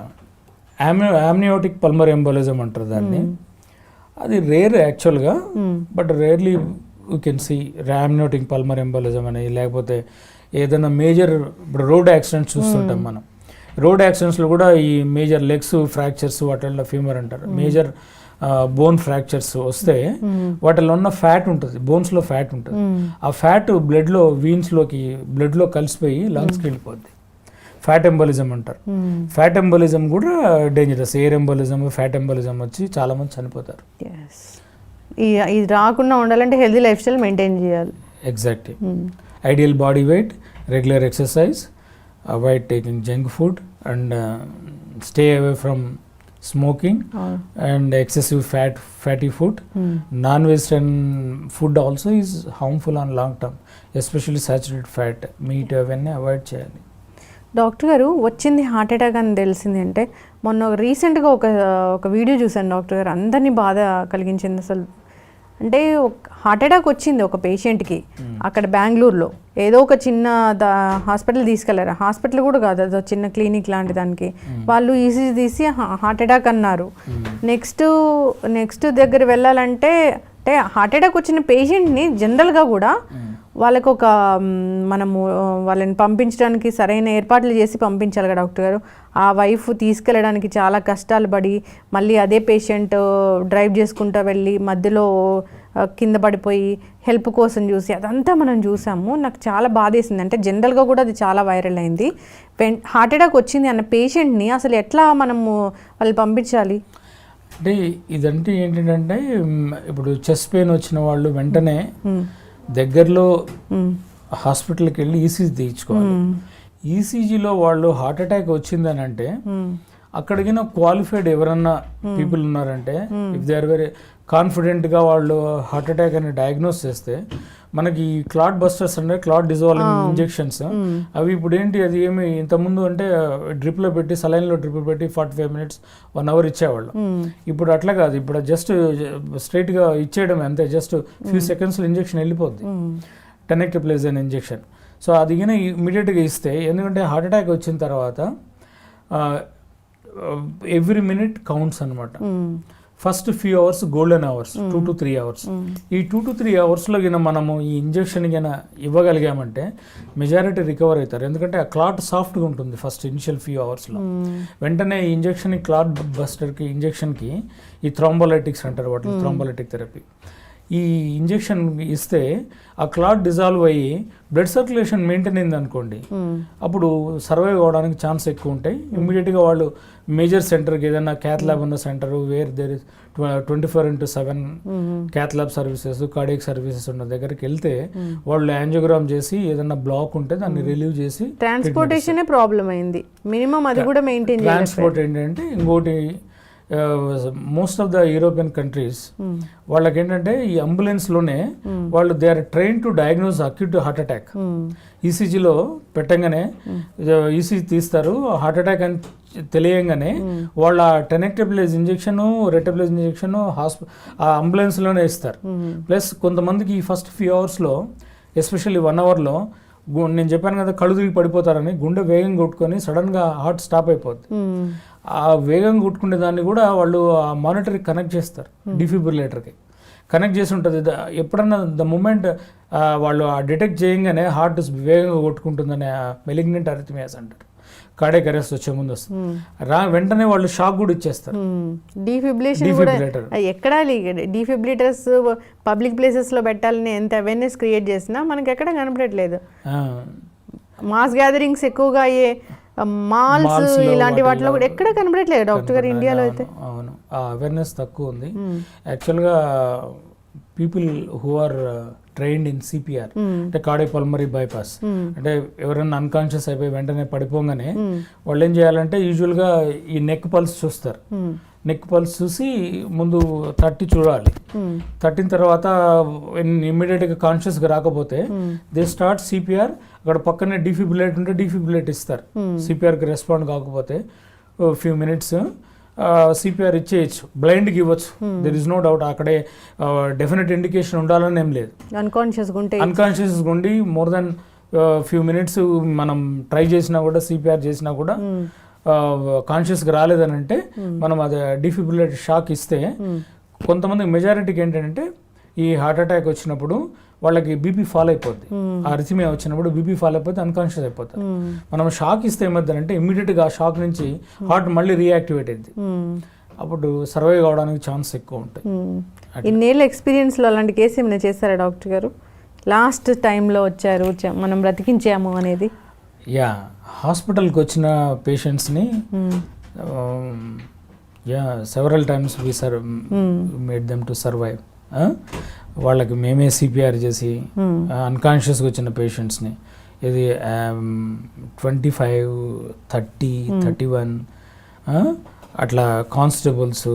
యామ్నియోటిక్ పల్మరీ ఎంబోలిజం అంటారు దాన్ని. అది రేర్ యాక్చువల్గా, but rarely you can see amniotic pulmonary embolism అని. లేకపోతే ఏదైనా మేజర్, ఇప్పుడు రోడ్ యాక్సిడెంట్స్ చూస్తుంటాం మనం, రోడ్ యాక్సిడెంట్స్లో కూడా ఈ మేజర్ లెగ్స్ ఫ్రాక్చర్స్, వాటిల్లో ఫీమర్ అంటారు, మేజర్ బోన్ ఫ్రాక్చర్స్ వస్తే వాటిలో ఉన్న ఫ్యాట్ ఉంటుంది, బోన్స్లో ఫ్యాట్ ఉంటుంది, ఆ ఫ్యాట్ బ్లడ్లో వీన్స్లోకి బ్లడ్లో కలిసిపోయి లంగ్స్కి వెళ్ళిపోద్ది, ఫ్యాట్ ఎంబోలిజం అంటారు. ఫ్యాట్ ఎంబోలిజం కూడా dangerous. Air embolism, fat embolism వచ్చి చాలామంది చనిపోతారు. ఇది రాకుండా ఉండాలంటే హెల్దీ లైఫ్ స్టైల్ మెయింటైన్ చేయాలి. Exactly. Ideal body weight, regular exercise, avoid taking junk food and stay away from smoking and excessive fatty food. Non-Western food also is harmful on long term, especially saturated fat, meat అవన్నీ అవాయిడ్ చేయాలి. డాక్టర్ గారు వచ్చింది హార్ట్ అటాక్ అని తెలిసింది అంటే మొన్న రీసెంట్గా ఒక వీడియో చూశాను డాక్టర్ గారు, అందరినీ బాధ కలిగించింది అసలు. అంటే హార్ట్ అటాక్ వచ్చింది ఒక పేషెంట్కి అక్కడ బెంగళూరులో, ఏదో ఒక చిన్న హాస్పిటల్ తీసుకెళ్లారు, హాస్పిటల్ కూడా కాదు, అదో చిన్న క్లినిక్ లాంటి దానికి. వాళ్ళు ఈసీజీ తీసి హార్ట్ అటాక్ అన్నారు. నెక్స్ట్ దగ్గర వెళ్ళాలంటే అంటే హార్ట్ అటాక్ వచ్చిన పేషెంట్ని జనరల్గా కూడా వాళ్ళకు ఒక మనము వాళ్ళని పంపించడానికి సరైన ఏర్పాట్లు చేసి పంపించాలి కదా డాక్టర్ గారు. ఆ వైఫ్ తీసుకెళ్ళడానికి చాలా కష్టాలు పడి మళ్ళీ అదే పేషెంట్ డ్రైవ్ చేసుకుంటూ వెళ్ళి మధ్యలో కింద పడిపోయి హెల్ప్ కోసం చూసి అదంతా మనం చూసాము. నాకు చాలా బాధేసింది. అంటే జనరల్గా కూడా అది చాలా వైరల్ అయింది. హార్ట్ అటాక్ వచ్చింది అన్న పేషెంట్ని అసలు ఎట్లా మనము వాళ్ళు పంపించాలి? అంటే ఇదంటే ఏంటంటే ఇప్పుడు చెస్ట్ పెయిన్ వచ్చిన వాళ్ళు వెంటనే దగ్గరలో హాస్పిటల్కి వెళ్ళి ఈసీజీ తీయించుకోవాలి. ఈసీజీలో వాళ్ళు హార్ట్ అటాక్ వచ్చిందని అంటే అక్కడికి క్వాలిఫైడ్ ఎవరన్నా పీపుల్ ఉన్నారంటే ఇఫ్ దే ఆర్ వెరీ కాన్ఫిడెంట్గా వాళ్ళు హార్ట్ అటాక్ అని డయాగ్నోస్ చేస్తే మనకి క్లాట్ బస్టర్స్ అంటే క్లాట్ డిజాల్వింగ్ ఇంజెక్షన్స్ అవి ఇప్పుడు ఏంటి అది ఏమి ఇంతకుముందు అంటే డ్రిప్లో పెట్టి సలైన్లో డ్రిప్ పెట్టి 45 minutes 1 hour ఇచ్చేవాళ్ళు. ఇప్పుడు అట్లా కాదు, ఇప్పుడు జస్ట్ స్ట్రైట్గా ఇచ్చేయడం అంతే, జస్ట్ ఫ్యూ సెకండ్స్లో ఇంజెక్షన్ వెళ్ళిపోద్ది, టెనెక్టప్లేజన్ ఇంజెక్షన్. సో అది ఇమీడియట్గా ఇస్తే, ఎందుకంటే హార్ట్ అటాక్ వచ్చిన తర్వాత ఎవ్రీ మినిట్ కౌంట్స్ అనమాట. First few hours golden hours, 2 to 3 hours. ఈ 2 to 3 hoursలో గిన మనము ఈ ఇంజెక్షన్ గిన ఇవ్వగలిగామంటే మెజారిటీ రికవర్ అవుతారు. ఎందుకంటే ఆ క్లాట్ సాఫ్ట్గా ఉంటుంది ఫస్ట్ ఇనిషియల్ ఫ్యూ అవర్స్లో. వెంటనే ఈ ఇంజెక్షన్ క్లాట్ బస్టర్కి ఇంజెక్షన్కి ఈ థ్రాంబోలైటిక్స్ అంటారు వాటిని, థ్రాంబోలైటిక్ థెరపీ. ఈ ఇంజెక్షన్ ఇస్తే ఆ క్లాట్ డిజాల్వ్ అయ్యి బ్లడ్ సర్క్యులేషన్ మెయింటైన్ అయింది అనుకోండి, అప్పుడు సర్వైవ్ అవ్వడానికి ఛాన్స్ ఎక్కువ ఉంటాయి. ఇమ్మీడియట్గా వాళ్ళు మేజర్ సెంటర్కి, ఏదైనా క్యాత్ ల్యాబ్ ఉన్న centre where there is 24/7 cath lab services, cardiac services ఉన్న దగ్గరికి వెళ్తే వాళ్ళు యాంజియోగ్రామ్ చేసి ఏదైనా బ్లాక్ ఉంటే దాన్ని రిలీవ్ చేసి. ట్రాన్స్పోర్టేషన్ ప్రాబ్లం అయింది, మినిమం అది కూడా మెయింటైన్. ట్రాన్స్పోర్ట్ ఏంటంటే ఇంకోటి most of the European countries వాళ్ళకి ఏంటంటే ఈ అంబులెన్స్లోనే వాళ్ళు they are train to diagnose acute heart attack. ఈసీజీలో పెట్టంగానే ఈసీజీ తీస్తారు, హార్ట్ అటాక్ అని తెలియంగానే వాళ్ళ టెనెక్టప్లేజ్ ఇంజెక్షన్, రెటప్లేజ్ ఇంజెక్షన్ ఆ అంబులెన్స్లోనే ఇస్తారు. ప్లస్ కొంతమందికి ఈ ఫస్ట్ ఫ్యూ అవర్స్లో, ఎస్పెషల్లీ 1 hourలో నేను చెప్పాను కదా కళ్ళు తిరిగి పడిపోతారని, గుండె వేగం కొట్టుకొని సడన్గా హార్ట్ స్టాప్ అయిపోద్ది. ఆ వేగం కొట్టుకునే దాన్ని కూడా వాళ్ళు ఆ మానిటర్కి కనెక్ట్ చేస్తారు, డిఫిబ్రిలేటర్కి కనెక్ట్ చేసి ఉంటుంది. ఎప్పుడన్నా ద మూమెంట్ వాళ్ళు ఆ డిటెక్ట్ చేయగానే హార్ట్ వేగంగా కొట్టుకుంటుందనే మెలిగ్నెంట్ అరిథమియాస్ అంటారు, కార్డియాక్ అరెస్ట్ వచ్చే ముందు వస్తుంది. వెంటనే వాళ్ళు షాక్ కూడా ఇచ్చేస్తారు. డిఫిబ్రిలేటర్ ఎక్కడ డిఫిబ్రిలేటర్స్ పబ్లిక్ ప్లేసెస్లో పెట్టాలని ఎంత అవేర్నెస్ క్రియేట్ చేసినా మనకి ఎక్కడ కనపడట్లేదు. మాస్ గ్యాదరింగ్స్ ఎక్కువగా అయ్యే మాల్స్ ఇలాంటి వాటిలో కూడా ఎక్కడ కనపడట్లేదు డాక్టర్ గారు ఇండియాలో అయితే. అవును, ఆ అవేర్నెస్ తక్కువ ఉంది. యాక్చువల్గా people who are trained in CPR అంటే కార్డియాక్ పల్మరీ బైపాస్, అంటే ఎవరైనా అన్కాన్షియస్ అయిపోయి వెంటనే పడిపోగానే వాళ్ళు ఏం చేయాలంటే యూజువల్గా ఈ నెక్ పల్స్ చూస్తారు. నెక్ పల్స్ చూసి ముందు తట్టి చూడాలి. తట్టిన తర్వాత ఇమ్మీడియట్గా కాన్షియస్గా రాకపోతే దే స్టార్ట్ సిపిఆర్. అక్కడ పక్కనే డిఫిబ్రిలేట్ ఉంటే డిఫిబ్రిలేట్ ఇస్తారు. సిపిఆర్కి రెస్పాండ్ కాకపోతే ఫ్యూ మినిట్స్ సిపిఆర్ ఇచ్చేయచ్చు, బ్లైండ్కి ఇవ్వచ్చు, దెర్ ఇస్ నో డౌట్. అక్కడే డెఫినెట్ ఇండికేషన్ ఉండాలని ఏం లేదు. అన్కాన్షియస్గా ఉండి మోర్ దెన్ ఫ్యూ మినిట్స్ మనం ట్రై చేసినా కూడా, సిపిఆర్ చేసినా కూడా కాన్షియస్గా రాలేదని అంటే మనం అది డిఫిబ్రిలేటర్ షాక్ ఇస్తే, కొంతమంది మెజారిటీకి ఏంటంటే ఈ హార్ట్ అటాక్ వచ్చినప్పుడు వాళ్ళకి బీపీ ఫాల్ అయిపోద్ది. ఆ అరిథమియా వచ్చినప్పుడు బీపీ ఫాల్ అయిపోతే అన్కాన్షియస్ అయిపోతారు. మనం షాక్ ఇస్తే ఏమవుతుందంటే ఇమ్మీడియట్గా ఆ షాక్ నుంచి హార్ట్ మళ్ళీ రియాక్టివేట్ అయింది, అప్పుడు సర్వైవ్ కావడానికి ఛాన్స్ ఎక్కువ ఉంటాయి. ఇన్నేళ్ళ ఎక్స్పీరియన్స్లో అలాంటి కేసు ఏమైనా చేస్తారా డాక్టర్ గారు? లాస్ట్ టైంలో వచ్చారు మనం బ్రతికించాము అనేది. యా, హాస్పిటల్కి వచ్చిన పేషెంట్స్ని several times we made them to survive. వాళ్ళకి మేమే సిపిఆర్ చేసి అన్కాన్షియస్గా వచ్చిన పేషెంట్స్ని ఇది 25, 30, 31 అట్లా కానిస్టేబుల్స్,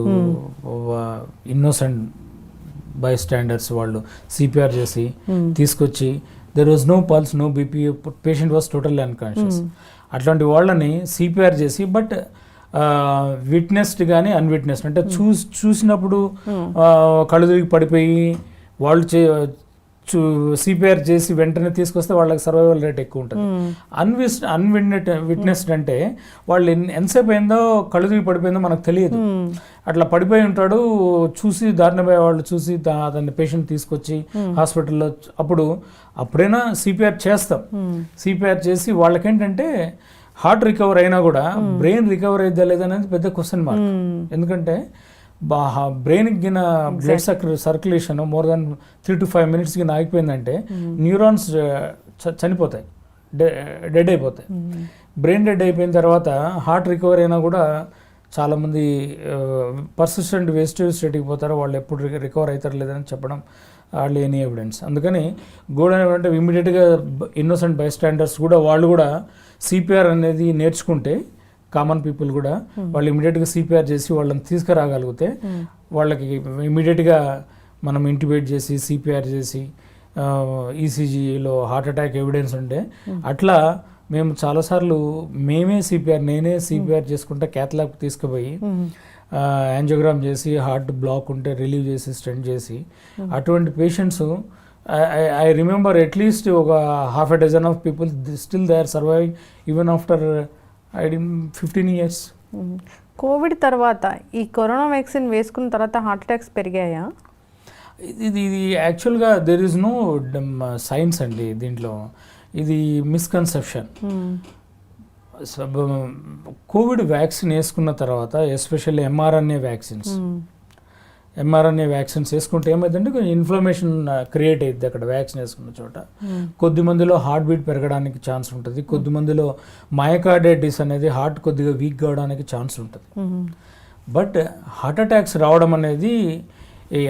ఇన్నోసెంట్ బై స్టాండర్డ్స్ వాళ్ళు సిపిఆర్ చేసి తీసుకొచ్చి there was no pulse, no BP, patient was totally unconscious. అట్లాంటి వాళ్ళని సిపిఆర్ చేసి బట్ విట్నెస్డ్ కానీ అన్విట్నెస్డ్ అంటే చూసినప్పుడు కళ్ళు తిరిగి పడిపోయి వాళ్ళు సిపిఆర్ చేసి వెంటనే తీసుకొస్తే వాళ్ళకి సర్వైవల్ రేట్ ఎక్కువ ఉంటుంది. విట్నెస్డ్ అంటే వాళ్ళు ఎంతసేపు అయిందో కళ్ళు తిరిగి పడిపోయిందో మనకు తెలియదు. అట్లా పడిపోయి ఉంటాడు, చూసి దారిన పోయే వాళ్ళు చూసి అతన్ని పేషెంట్ తీసుకొచ్చి హాస్పిటల్లో అప్పుడైనా సిపిఆర్ చేస్తాం. సిపిఆర్ చేసి వాళ్ళకేంటంటే హార్ట్ రికవర్ అయినా కూడా బ్రెయిన్ రికవర్ అయిద్దా లేదనేది పెద్ద క్వశ్చన్ మార్క్. ఎందుకంటే బ్రెయిన్కి గిన blood circulation more than 3 to 5 minutes గిన ఆగిపోయిందంటే న్యూరాన్స్ చనిపోతాయి, డెడ్ అయిపోతాయి. బ్రెయిన్ డెడ్ అయిపోయిన తర్వాత హార్ట్ రికవర్ అయినా కూడా చాలామంది పర్సిస్టెంట్ వెజిటేటివ్ స్టేట్కి పోతారో వాళ్ళు ఎప్పుడు రికవర్ అవుతారు లేదని చెప్పడం వాళ్ళు ఎనీ ఎవిడెన్స్. అందుకని అంటే ఇమీడియట్గా ఇన్నోసెంట్ బై స్టాండర్స్ కూడా వాళ్ళు కూడా సిపిఆర్ అనేది నేర్చుకుంటే కామన్ పీపుల్ కూడా వాళ్ళు ఇమీడియట్గా సిపిఆర్ చేసి వాళ్ళని తీసుకురాగలిగితే వాళ్ళకి ఇమీడియట్గా మనం ఇంటిబేట్ చేసి సిపిఆర్ చేసి ఈసీజీలో హార్ట్ అటాక్ ఎవిడెన్స్ ఉంటే అట్లా మేము చాలాసార్లు నేనే సిపిఆర్ చేసుకుంటే క్యాథ్లాబ్ తీసుకుపోయి యాంజియోగ్రామ్ చేసి హార్ట్ బ్లాక్ ఉంటే రిలీవ్ చేసి స్టెంట్ చేసి అటువంటి పేషెంట్స్ ఐ రిమెంబర్ అట్లీస్ట్ ఒక half a dozen of people still they are surviving even after 15 years. COVID తర్వాత ఈ కరోనా వ్యాక్సిన్ వేసుకున్న తర్వాత హార్ట్ అటాక్స్ పెరిగాయా? ఇది యాక్చువల్గా దెర్ ఈజ్ నో సైన్స్ అండి దీంట్లో, ఇది మిస్కన్సెప్షన్. కోవిడ్ వ్యాక్సిన్ వేసుకున్న తర్వాత ఎస్పెషల్లీ ఎంఆర్ఎన్ఏ వ్యాక్సిన్స్ వేసుకుంటే ఏమైందంటే కొంచెం ఇన్ఫ్లమేషన్ క్రియేట్ అవుతుంది అక్కడ వ్యాక్సిన్ వేసుకున్న చోట. కొద్ది మందిలో హార్ట్ బీట్ పెరగడానికి ఛాన్స్ ఉంటుంది, కొద్ది మందిలో మయోకార్డైటిస్ అనేది హార్ట్ కొద్దిగా వీక్ కావడానికి ఛాన్స్ ఉంటుంది. బట్ హార్ట్ అటాక్స్ రావడం అనేది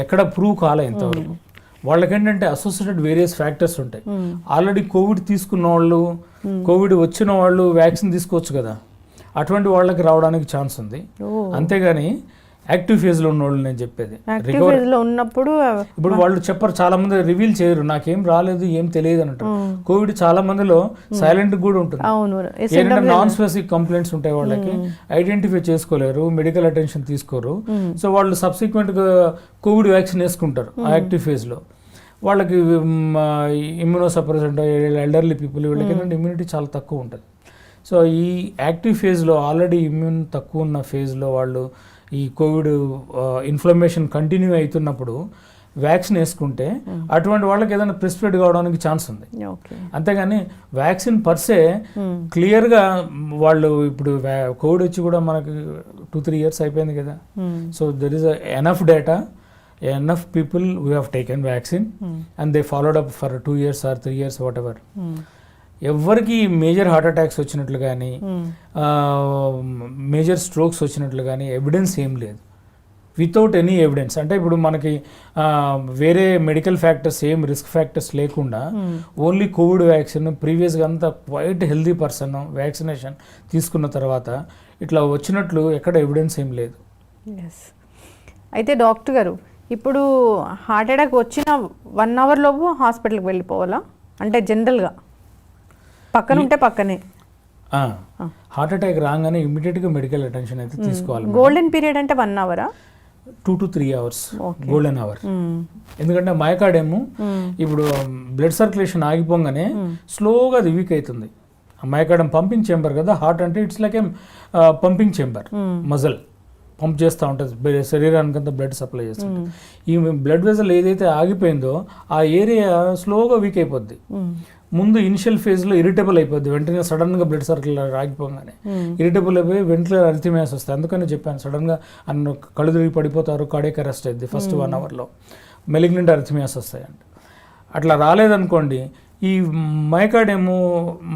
ఎక్కడ ప్రూవ్ కాలే ఇంతవరకు. వాళ్ళకేంటంటే అసోసియేటెడ్ వేరియస్ ఫ్యాక్టర్స్ ఉంటాయి. ఆల్రెడీ కోవిడ్ తీసుకున్న వాళ్ళు, కోవిడ్ వచ్చిన వాళ్ళు వ్యాక్సిన్ తీసుకోవచ్చు కదా, అటువంటి వాళ్ళకి రావడానికి ఛాన్స్ ఉంది. అంతేగాని యాక్టివ్ ఫేజ్ లో ఉన్న వాళ్ళు నేను చెప్పేది ఉన్నప్పుడు ఇప్పుడు వాళ్ళు చెప్పరు, చాలా మంది రివీల్ చేయరు, నాకేం రాలేదు ఏం తెలియదు అని అంటారు. కోవిడ్ చాలా మందిలో సైలెంట్ కూడా ఉంటుంది. ఏంటంటే నాన్ స్పెసిఫిక్ కంప్లైంట్స్ ఉంటాయి, వాళ్ళకి ఐడెంటిఫై చేసుకోలేరు, మెడికల్ అటెన్షన్ తీసుకోరు. సో వాళ్ళు సబ్సిక్వెంట్ గా కోవిడ్ వ్యాక్సిన్ వేసుకుంటారు ఆ యాక్టివ్ ఫేజ్ లో. వాళ్ళకి ఇమ్యూనో సప్రెసెంట్ ఎల్డర్లీ పీపుల్ వీళ్ళకి ఏంటంటే ఇమ్యూనిటీ చాలా తక్కువ ఉంటుంది. సో ఈ యాక్టివ్ ఫేజ్లో ఆల్రెడీ ఇమ్యూన్ తక్కువ ఉన్న ఫేజ్లో వాళ్ళు ఈ కోవిడ్ ఇన్ఫ్లమేషన్ కంటిన్యూ అవుతున్నప్పుడు వ్యాక్సిన్ వేసుకుంటే అటువంటి వాళ్ళకి ఏదైనా ప్రిస్క్రైబ్ కావడానికి ఛాన్స్ ఉంది. అంతేగాని వ్యాక్సిన్ పర్సే క్లియర్గా వాళ్ళు ఇప్పుడు కోవిడ్ వచ్చి కూడా మనకి 2-3 years అయిపోయింది కదా. So there is enough data, enough people who have taken vaccine and they followed up for 2 years or 3 years whatever. ఎవరికి మేజర్ హార్ట్ అటాక్స్ వచ్చినట్లు కానీ మేజర్ స్ట్రోక్స్ వచ్చినట్లు కానీ ఎవిడెన్స్ ఏం లేదు, వితౌట్ ఎనీ ఎవిడెన్స్. అంటే ఇప్పుడు మనకి వేరే మెడికల్ ఫ్యాక్టర్స్ ఏం రిస్క్ ఫ్యాక్టర్స్ లేకుండా ఓన్లీ కోవిడ్ వ్యాక్సిన్ ప్రీవియస్గా అంతా క్వైట్ హెల్దీ పర్సన్ వ్యాక్సినేషన్ తీసుకున్న తర్వాత ఇట్లా వచ్చినట్లు ఎక్కడ ఎవిడెన్స్ ఏం లేదు. అయితే డాక్టర్ గారు, ఇప్పుడు హార్ట్ అటాక్ వచ్చిన 1 hour లోపు హాస్పిటల్కి వెళ్ళిపోవాలా? అంటే జనరల్గా పక్కన ఉంటే పక్కనే హార్ట్ అటాక్ రాగానే ఇమీడియట్గా మెడికల్ అటెన్షన్ అయితే తీసుకోవాలి. గోల్డెన్ పీరియడ్ అంటే 1 hour 2 to 3 hours golden hour. ఎందుకంటే మయోకార్డియం ఇప్పుడు బ్లడ్ సర్క్యులేషన్ ఆగిపోగానే స్లోగా అది వీక్ అవుతుంది. మయోకార్డియం పంపింగ్ చేంబర్ కదా, హార్ట్ అంటే it's like A pumping chamber, muscle pump చేస్తూ ఉంటుంది, శరీరానికంతా బ్లడ్ సప్లై చేస్తుంది. ఈ బ్లడ్ వెజల్ ఏదైతే ఆగిపోయిందో ఆ ఏరియా స్లోగా వీక్ అయిపోద్ది. ముందు ఇనిషియల్ ఫేజ్లో ఇరిటబుల్ అయిపోద్ది, వెంటనే సడన్గా బ్లడ్ సర్కిల్ ఆగిపోగానే ఇరిటబుల్ అయిపోయి వెంటనే అరిథమియాస్ వస్తాయి. అందుకని చెప్పాను, సడన్గా కళ్ళు తిరిగి పడిపోతారు, కార్డియాక్ అరెస్ట్ అయింది ఫస్ట్ 1 hourలో, మెలిగ్నెంట్ అరిథమియాస్ వస్తాయండి. అట్లా రాలేదనుకోండి, ఈ మయోకార్డియం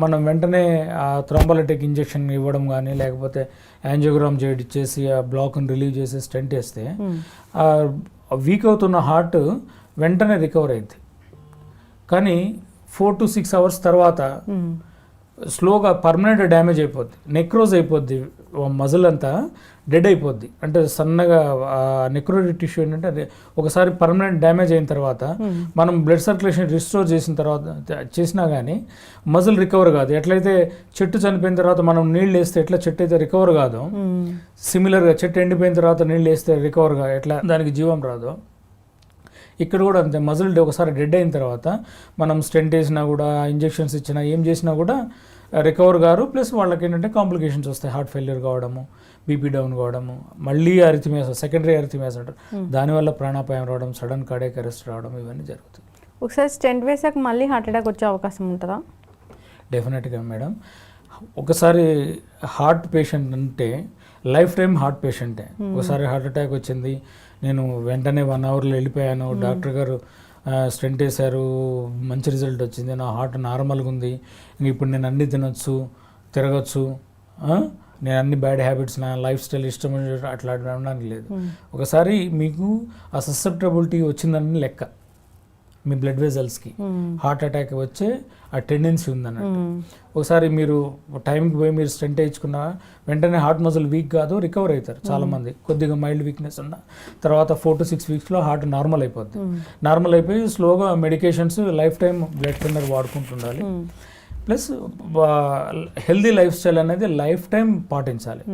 మనం వెంటనే ఆ థ్రోంబోలైటిక్ ఇంజెక్షన్ ఇవ్వడం కానీ లేకపోతే యాంజియోగ్రామ్ చేసి ఆ బ్లాక్ని రిలీవ్ చేసి స్టెంట్ వేస్తే వీక్ అవుతున్న హార్ట్ వెంటనే రికవర్ అయింది. కానీ 4 to 6 అవర్స్ తర్వాత స్లోగా పర్మనెంట్ డ్యామేజ్ అయిపోద్ది, నెక్రోజ్ అయిపోద్ది, మజిల్ అంతా డెడ్ అయిపోద్ది. అంటే సన్నగా నెక్రోటిక్ టిష్యూ ఏంటంటే అది ఒకసారి పర్మనెంట్ డ్యామేజ్ అయిన తర్వాత మనం బ్లడ్ సర్క్యులేషన్ రిస్టోర్ చేసిన తర్వాత చేసినా కానీ మజిల్ రికవర్ కాదు. ఎట్లయితే చెట్టు చనిపోయిన తర్వాత మనం నీళ్ళు వేస్తే ఎట్లా చెట్టు అయితే రికవర్ కాదు, సిమిలర్గా చెట్టు ఎండిపోయిన తర్వాత నీళ్ళు వేస్తే రికవర్ కాదు, ఎట్లా దానికి జీవం రాదు, ఇక్కడ కూడా అంతే. మజిల్ ఒకసారి డెడ్ అయిన తర్వాత మనం స్టెంట్ వేసినా కూడా, ఇంజెక్షన్స్ ఇచ్చినా, ఏం చేసినా కూడా రికవర్ గారు. ప్లస్ వాళ్ళకి ఏంటంటే కాంప్లికేషన్స్ వస్తాయి, హార్ట్ ఫెయిల్యూర్ కావడము, బీపీ డౌన్ కావడము, మళ్ళీ అరిథిమియాస్, సెకండరీ అరిథిమియాస్ అంటారు, దానివల్ల ప్రాణాపాయం రావడం, సడన్ కార్డియాక్ అరెస్ట్ రావడం, ఇవన్నీ జరుగుతాయి. ఒకసారి స్టెంట్ వేసాక మళ్ళీ హార్ట్ అటాక్ వచ్చే అవకాశం ఉంటుందా? డెఫినెట్గా మేడం. ఒకసారి హార్ట్ పేషెంట్ అంటే లైఫ్ టైం హార్ట్ పేషెంటే. ఒకసారి హార్ట్ అటాక్ వచ్చింది, నేను వెంటనే 1 అవర్లో వెళ్ళిపోయాను, డాక్టర్ గారు స్టెంట్ వేశారు, మంచి రిజల్ట్ వచ్చింది, నా హార్ట్ నార్మల్గా ఉంది, ఇప్పుడు నేను అన్నీ తినొచ్చు, తిరగచ్చు, నేను అన్ని బ్యాడ్ హ్యాబిట్స్, నా లైఫ్ స్టైల్ ఇష్టం అట్లా అనడానికి లేదు. ఒకసారి మీకు ఆ ససెప్టబిలిటీ వచ్చిందని లెక్క, మీ బ్లడ్ వెజల్స్కి హార్ట్ అటాక్ వచ్చే ఆ టెండెన్సీ ఉందన్నట్టు. ఒకసారి మీరు టైంకి పోయి మీరు స్టెంట్ వేయించుకున్న వెంటనే హార్ట్ మజిల్ వీక్ కాదు, రికవర్ అవుతారు చాలామంది. కొద్దిగా మైల్డ్ వీక్నెస్ ఉన్న తర్వాత 4 to 6 వీక్స్లో హార్ట్ నార్మల్ అయిపోద్ది. నార్మల్ అయిపోయి స్లోగా medications life time blood thinner వాడుకుంటుండాలి. ప్లస్ హెల్దీ లైఫ్ స్టైల్ అనేది లైఫ్ టైం పాటించాలి.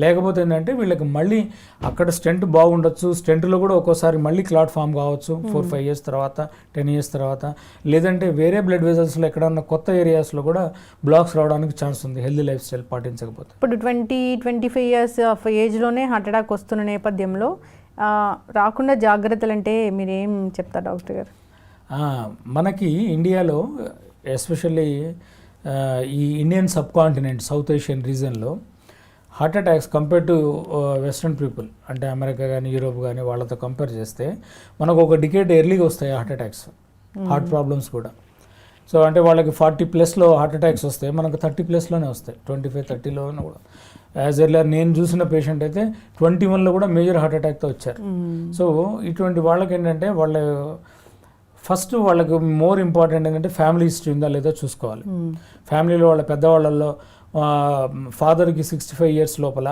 లేకపోతే ఏంటంటే వీళ్ళకి మళ్ళీ అక్కడ స్టెంట్ బాగుండొచ్చు, స్టెంట్లో కూడా ఒక్కోసారి మళ్ళీ క్లాట్ ఫామ్ కావచ్చు 4-5 ఇయర్స్ తర్వాత, 10 ఇయర్స్ తర్వాత, లేదంటే వేరే బ్లడ్ వెజల్స్లో ఎక్కడన్నా కొత్త ఏరియాస్లో కూడా బ్లాక్స్ రావడానికి ఛాన్స్ ఉంది హెల్దీ లైఫ్ స్టైల్ పాటించకపోతే. ఇప్పుడు 20-25 ఇయర్స్ ఆఫ్ ఏజ్లోనే హార్ట్ అటాక్ వస్తున్న నేపథ్యంలో రాకుండా జాగ్రత్తలు అంటే మీరు ఏం చెప్తారు డాక్టర్ గారు? మనకి ఇండియాలో ఎస్పెషల్లీ ఈ Indian sub continent, south Asian రీజన్లో heart attacks compare to western people, అంటే అమెరికా కానీ యూరోప్ కానీ వాళ్ళతో కంపేర్ చేస్తే మనకు ఒక డికేడ్ ఎర్లీగా వస్తాయి హార్ట్ అటాక్స్, హార్ట్ ప్రాబ్లమ్స్ కూడా. సో అంటే వాళ్ళకి 40+ హార్ట్ అటాక్స్ వస్తాయి, మనకు 30+ వస్తాయి, 25-30 కూడా. యాజ్ ఎర్లియర్ నేను చూసిన పేషెంట్ అయితే 21 కూడా మేజర్ హార్ట్ అటాక్తో వచ్చారు. సో ఇటువంటి వాళ్ళకి ఏంటంటే ఫస్ట్ వాళ్ళకి మోర్ ఇంపార్టెంట్ ఏంటంటే ఫ్యామిలీ హిస్టరీ ఉందా లేదో చూసుకోవాలి. ఫ్యామిలీలో వాళ్ళ పెద్దవాళ్ళల్లో ఫాదర్కి 65 ఇయర్స్ లోపల,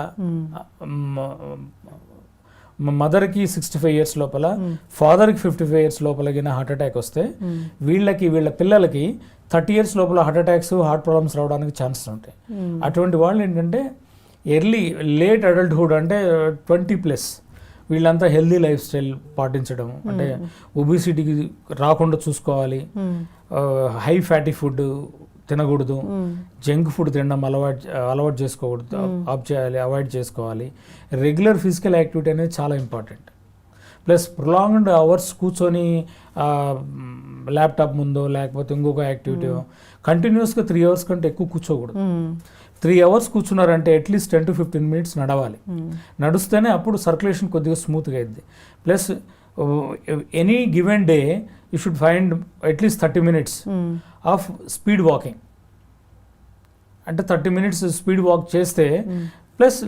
మదర్కి 65 ఇయర్స్ లోపల, ఫాదర్కి 55 ఇయర్స్ లోపలగిన హార్ట్ అటాక్ వస్తే వీళ్ళ పిల్లలకి 30 ఇయర్స్ లోపల హార్ట్ అటాక్స్, హార్ట్ ప్రాబ్లమ్స్ రావడానికి ఛాన్సెస్ ఉంటాయి. అటువంటి వాళ్ళు ఏంటంటే లేట్ అడల్ట్హుడ్ అంటే 20+, వీళ్ళంతా హెల్దీ లైఫ్ స్టైల్ పాటించడం, అంటే ఒబిసిటీకి రాకుండా చూసుకోవాలి, హై ఫ్యాటీ ఫుడ్ తినకూడదు, జంక్ ఫుడ్ తినడం అలవాటు చేసుకోకూడదు, అవాయిడ్ చేసుకోవాలి. రెగ్యులర్ ఫిజికల్ యాక్టివిటీ అనేది చాలా ఇంపార్టెంట్. ప్లస్ ప్రొలాంగ్డ్ అవర్స్ కూర్చొని ల్యాప్టాప్ ముందో లేకపోతే ఇంకొక యాక్టివిటీ కంటిన్యూస్గా 3 అవర్స్ కంటే ఎక్కువ కూర్చోకూడదు. 3 అవర్స్ కూర్చున్నారంటే అట్లీస్ట్ 10 to 15 మినిట్స్ నడవాలి. నడుస్తేనే అప్పుడు సర్క్యులేషన్ కొద్దిగా స్మూత్గా అయింది. Plus any given day you should find at least 30 minutes of speed walking. అంటే 30 minutes స్పీడ్ వాక్ చేస్తే ప్లస్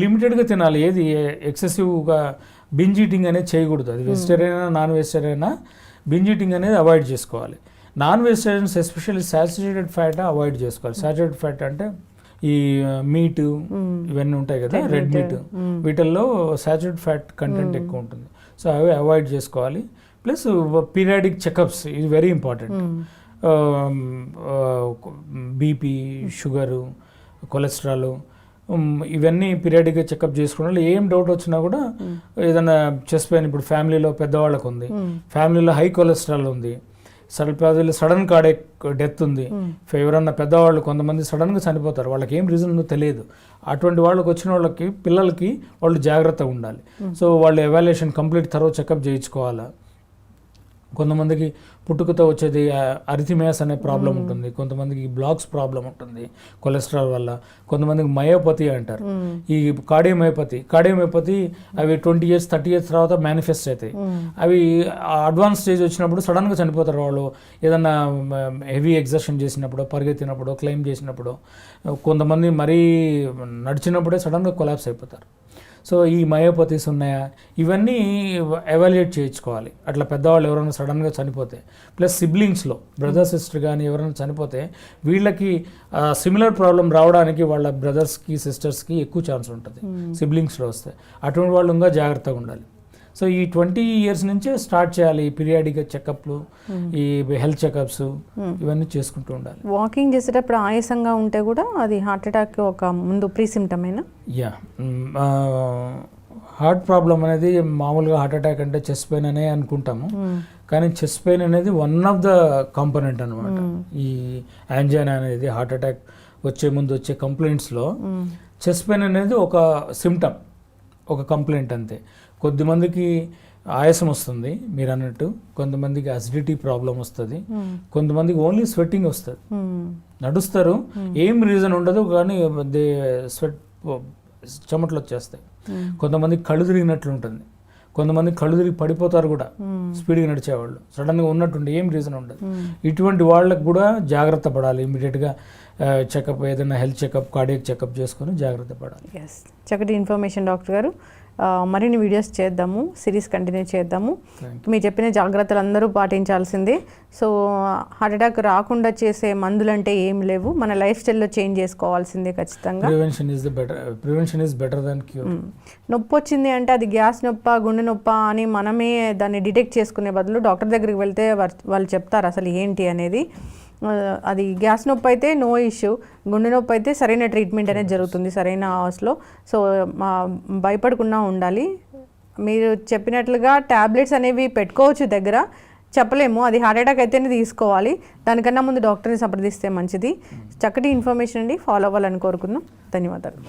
లిమిటెడ్గా తినాలి. ఏది ఎక్సెసివ్గా బింజ్ ఈటింగ్ అనేది చేయకూడదు. అది వెజిటేరియన్ అయినా నాన్ వెజిటేరియన్ అయినా బింజ్ ఈటింగ్ అనేది అవాయిడ్ చేసుకోవాలి. Non vegetarians especially saturated fat avoid చేసుకోవాలి. సాచురేటెడ్ ఫ్యాట్ అంటే ఈ మీటు ఇవన్నీ ఉంటాయి కదా, రెడ్ మీట్, వీటిల్లో సాచురేటెడ్ ఫ్యాట్ కంటెంట్ ఎక్కువ ఉంటుంది. సో అవి అవాయిడ్ చేసుకోవాలి. ప్లస్ పీరియాడిక్ చెకప్స్ ఇది very important. BP, sugar, cholesterol ఇవన్నీ పీరియాడిక్గా చెకప్ చేసుకోవడం. ఏం డౌట్ వచ్చినా కూడా ఏదైనా చెస్ట్ పెయిన్, ఇప్పుడు ఫ్యామిలీలో పెద్దవాళ్ళకు ఉంది, ఫ్యామిలీలో హై కొలెస్ట్రాల్ ఉంది, సడన్ కార్డియాక్ డెత్ ఉంది, ఎవరన్నా పెద్దవాళ్ళు కొంతమంది సడన్గా చనిపోతారు, వాళ్ళకి ఏం రీజన్ ఉందో తెలియదు. అటువంటి వాళ్ళకి వచ్చిన వాళ్ళకి పిల్లలకి వాళ్ళు జాగ్రత్తగా ఉండాలి. సో వాళ్ళు ఎవాల్యుయేషన్ కంప్లీట్ థరో చెకప్ చేయించుకోవాలి. కొంతమందికి పుట్టుకతో వచ్చేది అరిథిమియాస్ అనే ప్రాబ్లం ఉంటుంది, కొంతమందికి బ్లాక్స్ ప్రాబ్లం ఉంటుంది కొలెస్ట్రాల్ వల్ల, కొంతమందికి మయోపతి అంటారు. ఈ కార్డియోమయోపతి అవి 20 years 30 years తర్వాత మేనిఫెస్ట్ అవుతాయి. అవి అడ్వాన్స్ స్టేజ్ వచ్చినప్పుడు సడన్గా చనిపోతారు వాళ్ళు. ఏదన్నా హెవీ ఎగ్జర్షన్ చేసినప్పుడు, పరిగెత్తినప్పుడు, క్లైమ్ చేసినప్పుడు, కొంతమంది మరీ నడిచినప్పుడే సడన్గా కొలాప్స్ అయిపోతారు. సో ఈ మయోపతీస్ ఉన్నాయా, ఇవన్నీ ఎవాల్యుయేట్ చేయించుకోవాలి. అట్లా పెద్దవాళ్ళు ఎవరైనా సడన్గా చనిపోతే, ప్లస్ సిబ్లింగ్స్లో బ్రదర్ సిస్టర్ కానీ ఎవరైనా చనిపోతే వీళ్ళకి సిమిలర్ ప్రాబ్లం రావడానికి వాళ్ళ బ్రదర్స్కి సిస్టర్స్కి ఎక్కువ ఛాన్స్ ఉంటుంది సిబ్లింగ్స్లో వస్తే. అటువంటి వాళ్ళు ఇంకా జాగ్రత్తగా ఉండాలి. సో ఈ 20 years నుంచే స్టార్ట్ చేయాలి ఈ పీరియాడిక్ చెకప్లు, ఈ హెల్త్ చెకప్స్ ఇవన్నీ చేసుకుంటూ ఉండాలి. వాకింగ్ చేసేటప్పుడు ఆయాసంగా ఉంటే కూడా అది హార్ట్ అటాక్ ఒక ముందు ప్రీ సిమ్టమేనా? యా, హార్ట్ ప్రాబ్లం అనేది మామూలుగా హార్ట్ అటాక్ అంటే చెస్ట్ పెయిన్ అనే అనుకుంటాము, కానీ చెస్ట్ పెయిన్ అనేది వన్ ఆఫ్ ద కాంపోనెంట్ అనమాట. ఈ యాంజైనా అనేది హార్ట్ అటాక్ వచ్చే ముందు వచ్చే కంప్లైంట్స్లో చెస్ట్ పెయిన్ అనేది ఒక సిమ్టమ్, ఒక కంప్లైంట్ అంతే. కొద్దిమందికి ఆయాసం వస్తుంది మీరు అన్నట్టు, కొంతమందికి అసిడిటీ ప్రాబ్లం వస్తుంది, కొంతమందికి ఓన్లీ స్వెట్టింగ్ వస్తుంది, నడుస్తారు ఏం రీజన్ ఉండదు కానీ స్వెట్ చెమటలు వచ్చేస్తాయి. కొంతమందికి కళ్ళు తిరిగినట్లు ఉంటుంది, కొంతమంది కళ్ళు తిరిగి పడిపోతారు కూడా స్పీడ్గా నడిచేవాళ్ళు, సడన్గా ఉన్నట్టుండి ఏం రీజన్ ఉండదు. ఇటువంటి వాళ్ళకు కూడా జాగ్రత్త పడాలి. ఇమీడియట్గా చెకప్, ఏదైనా హెల్త్ చెకప్, కార్డియాక్ చెకప్ చేసుకొని జాగ్రత్త పడాలి. ఎస్, చక్కటి ఇన్ఫర్మేషన్ డాక్టర్ గారు. మరిన్ని వీడియోస్ చేద్దాము, సిరీస్ కంటిన్యూ చేద్దాము. మీరు చెప్పిన జాగ్రత్తలు అందరూ పాటించాల్సిందే. సో హార్ట్ అటాక్ రాకుండా చేసే మందులు అంటే ఏం లేవు, మన లైఫ్ స్టైల్లో చేంజ్ చేసుకోవాల్సిందే ఖచ్చితంగా. Prevention is better than cure. నొప్పి వచ్చింది అంటే అది గ్యాస్ నొప్ప, గుండె నొప్ప అని మనమే దాన్ని డిటెక్ట్ చేసుకునే బదులు డాక్టర్ దగ్గరికి వెళ్తే వాళ్ళు చెప్తారు అసలు ఏంటి అనేది. అది గ్యాస్ నొప్పి అయితే నో ఇష్యూ, గుండె నొప్పి అయితే సరైన ట్రీట్మెంట్ అనేది జరుగుతుంది సరైన అవర్స్లో. సో భయపడకుండా ఉండాలి. మీరు చెప్పినట్లుగా ట్యాబ్లెట్స్ అనేవి పెట్టుకోవచ్చు దగ్గర, చెప్పలేము అది హార్ట్ అటాక్ అయితేనే తీసుకోవాలి, దానికన్నా ముందు డాక్టర్ని సంప్రదిస్తే మంచిది. చక్కటి ఇన్ఫర్మేషన్ అండి, ఫాలో అవ్వాలని కోరుకుందాం. ధన్యవాదాలు.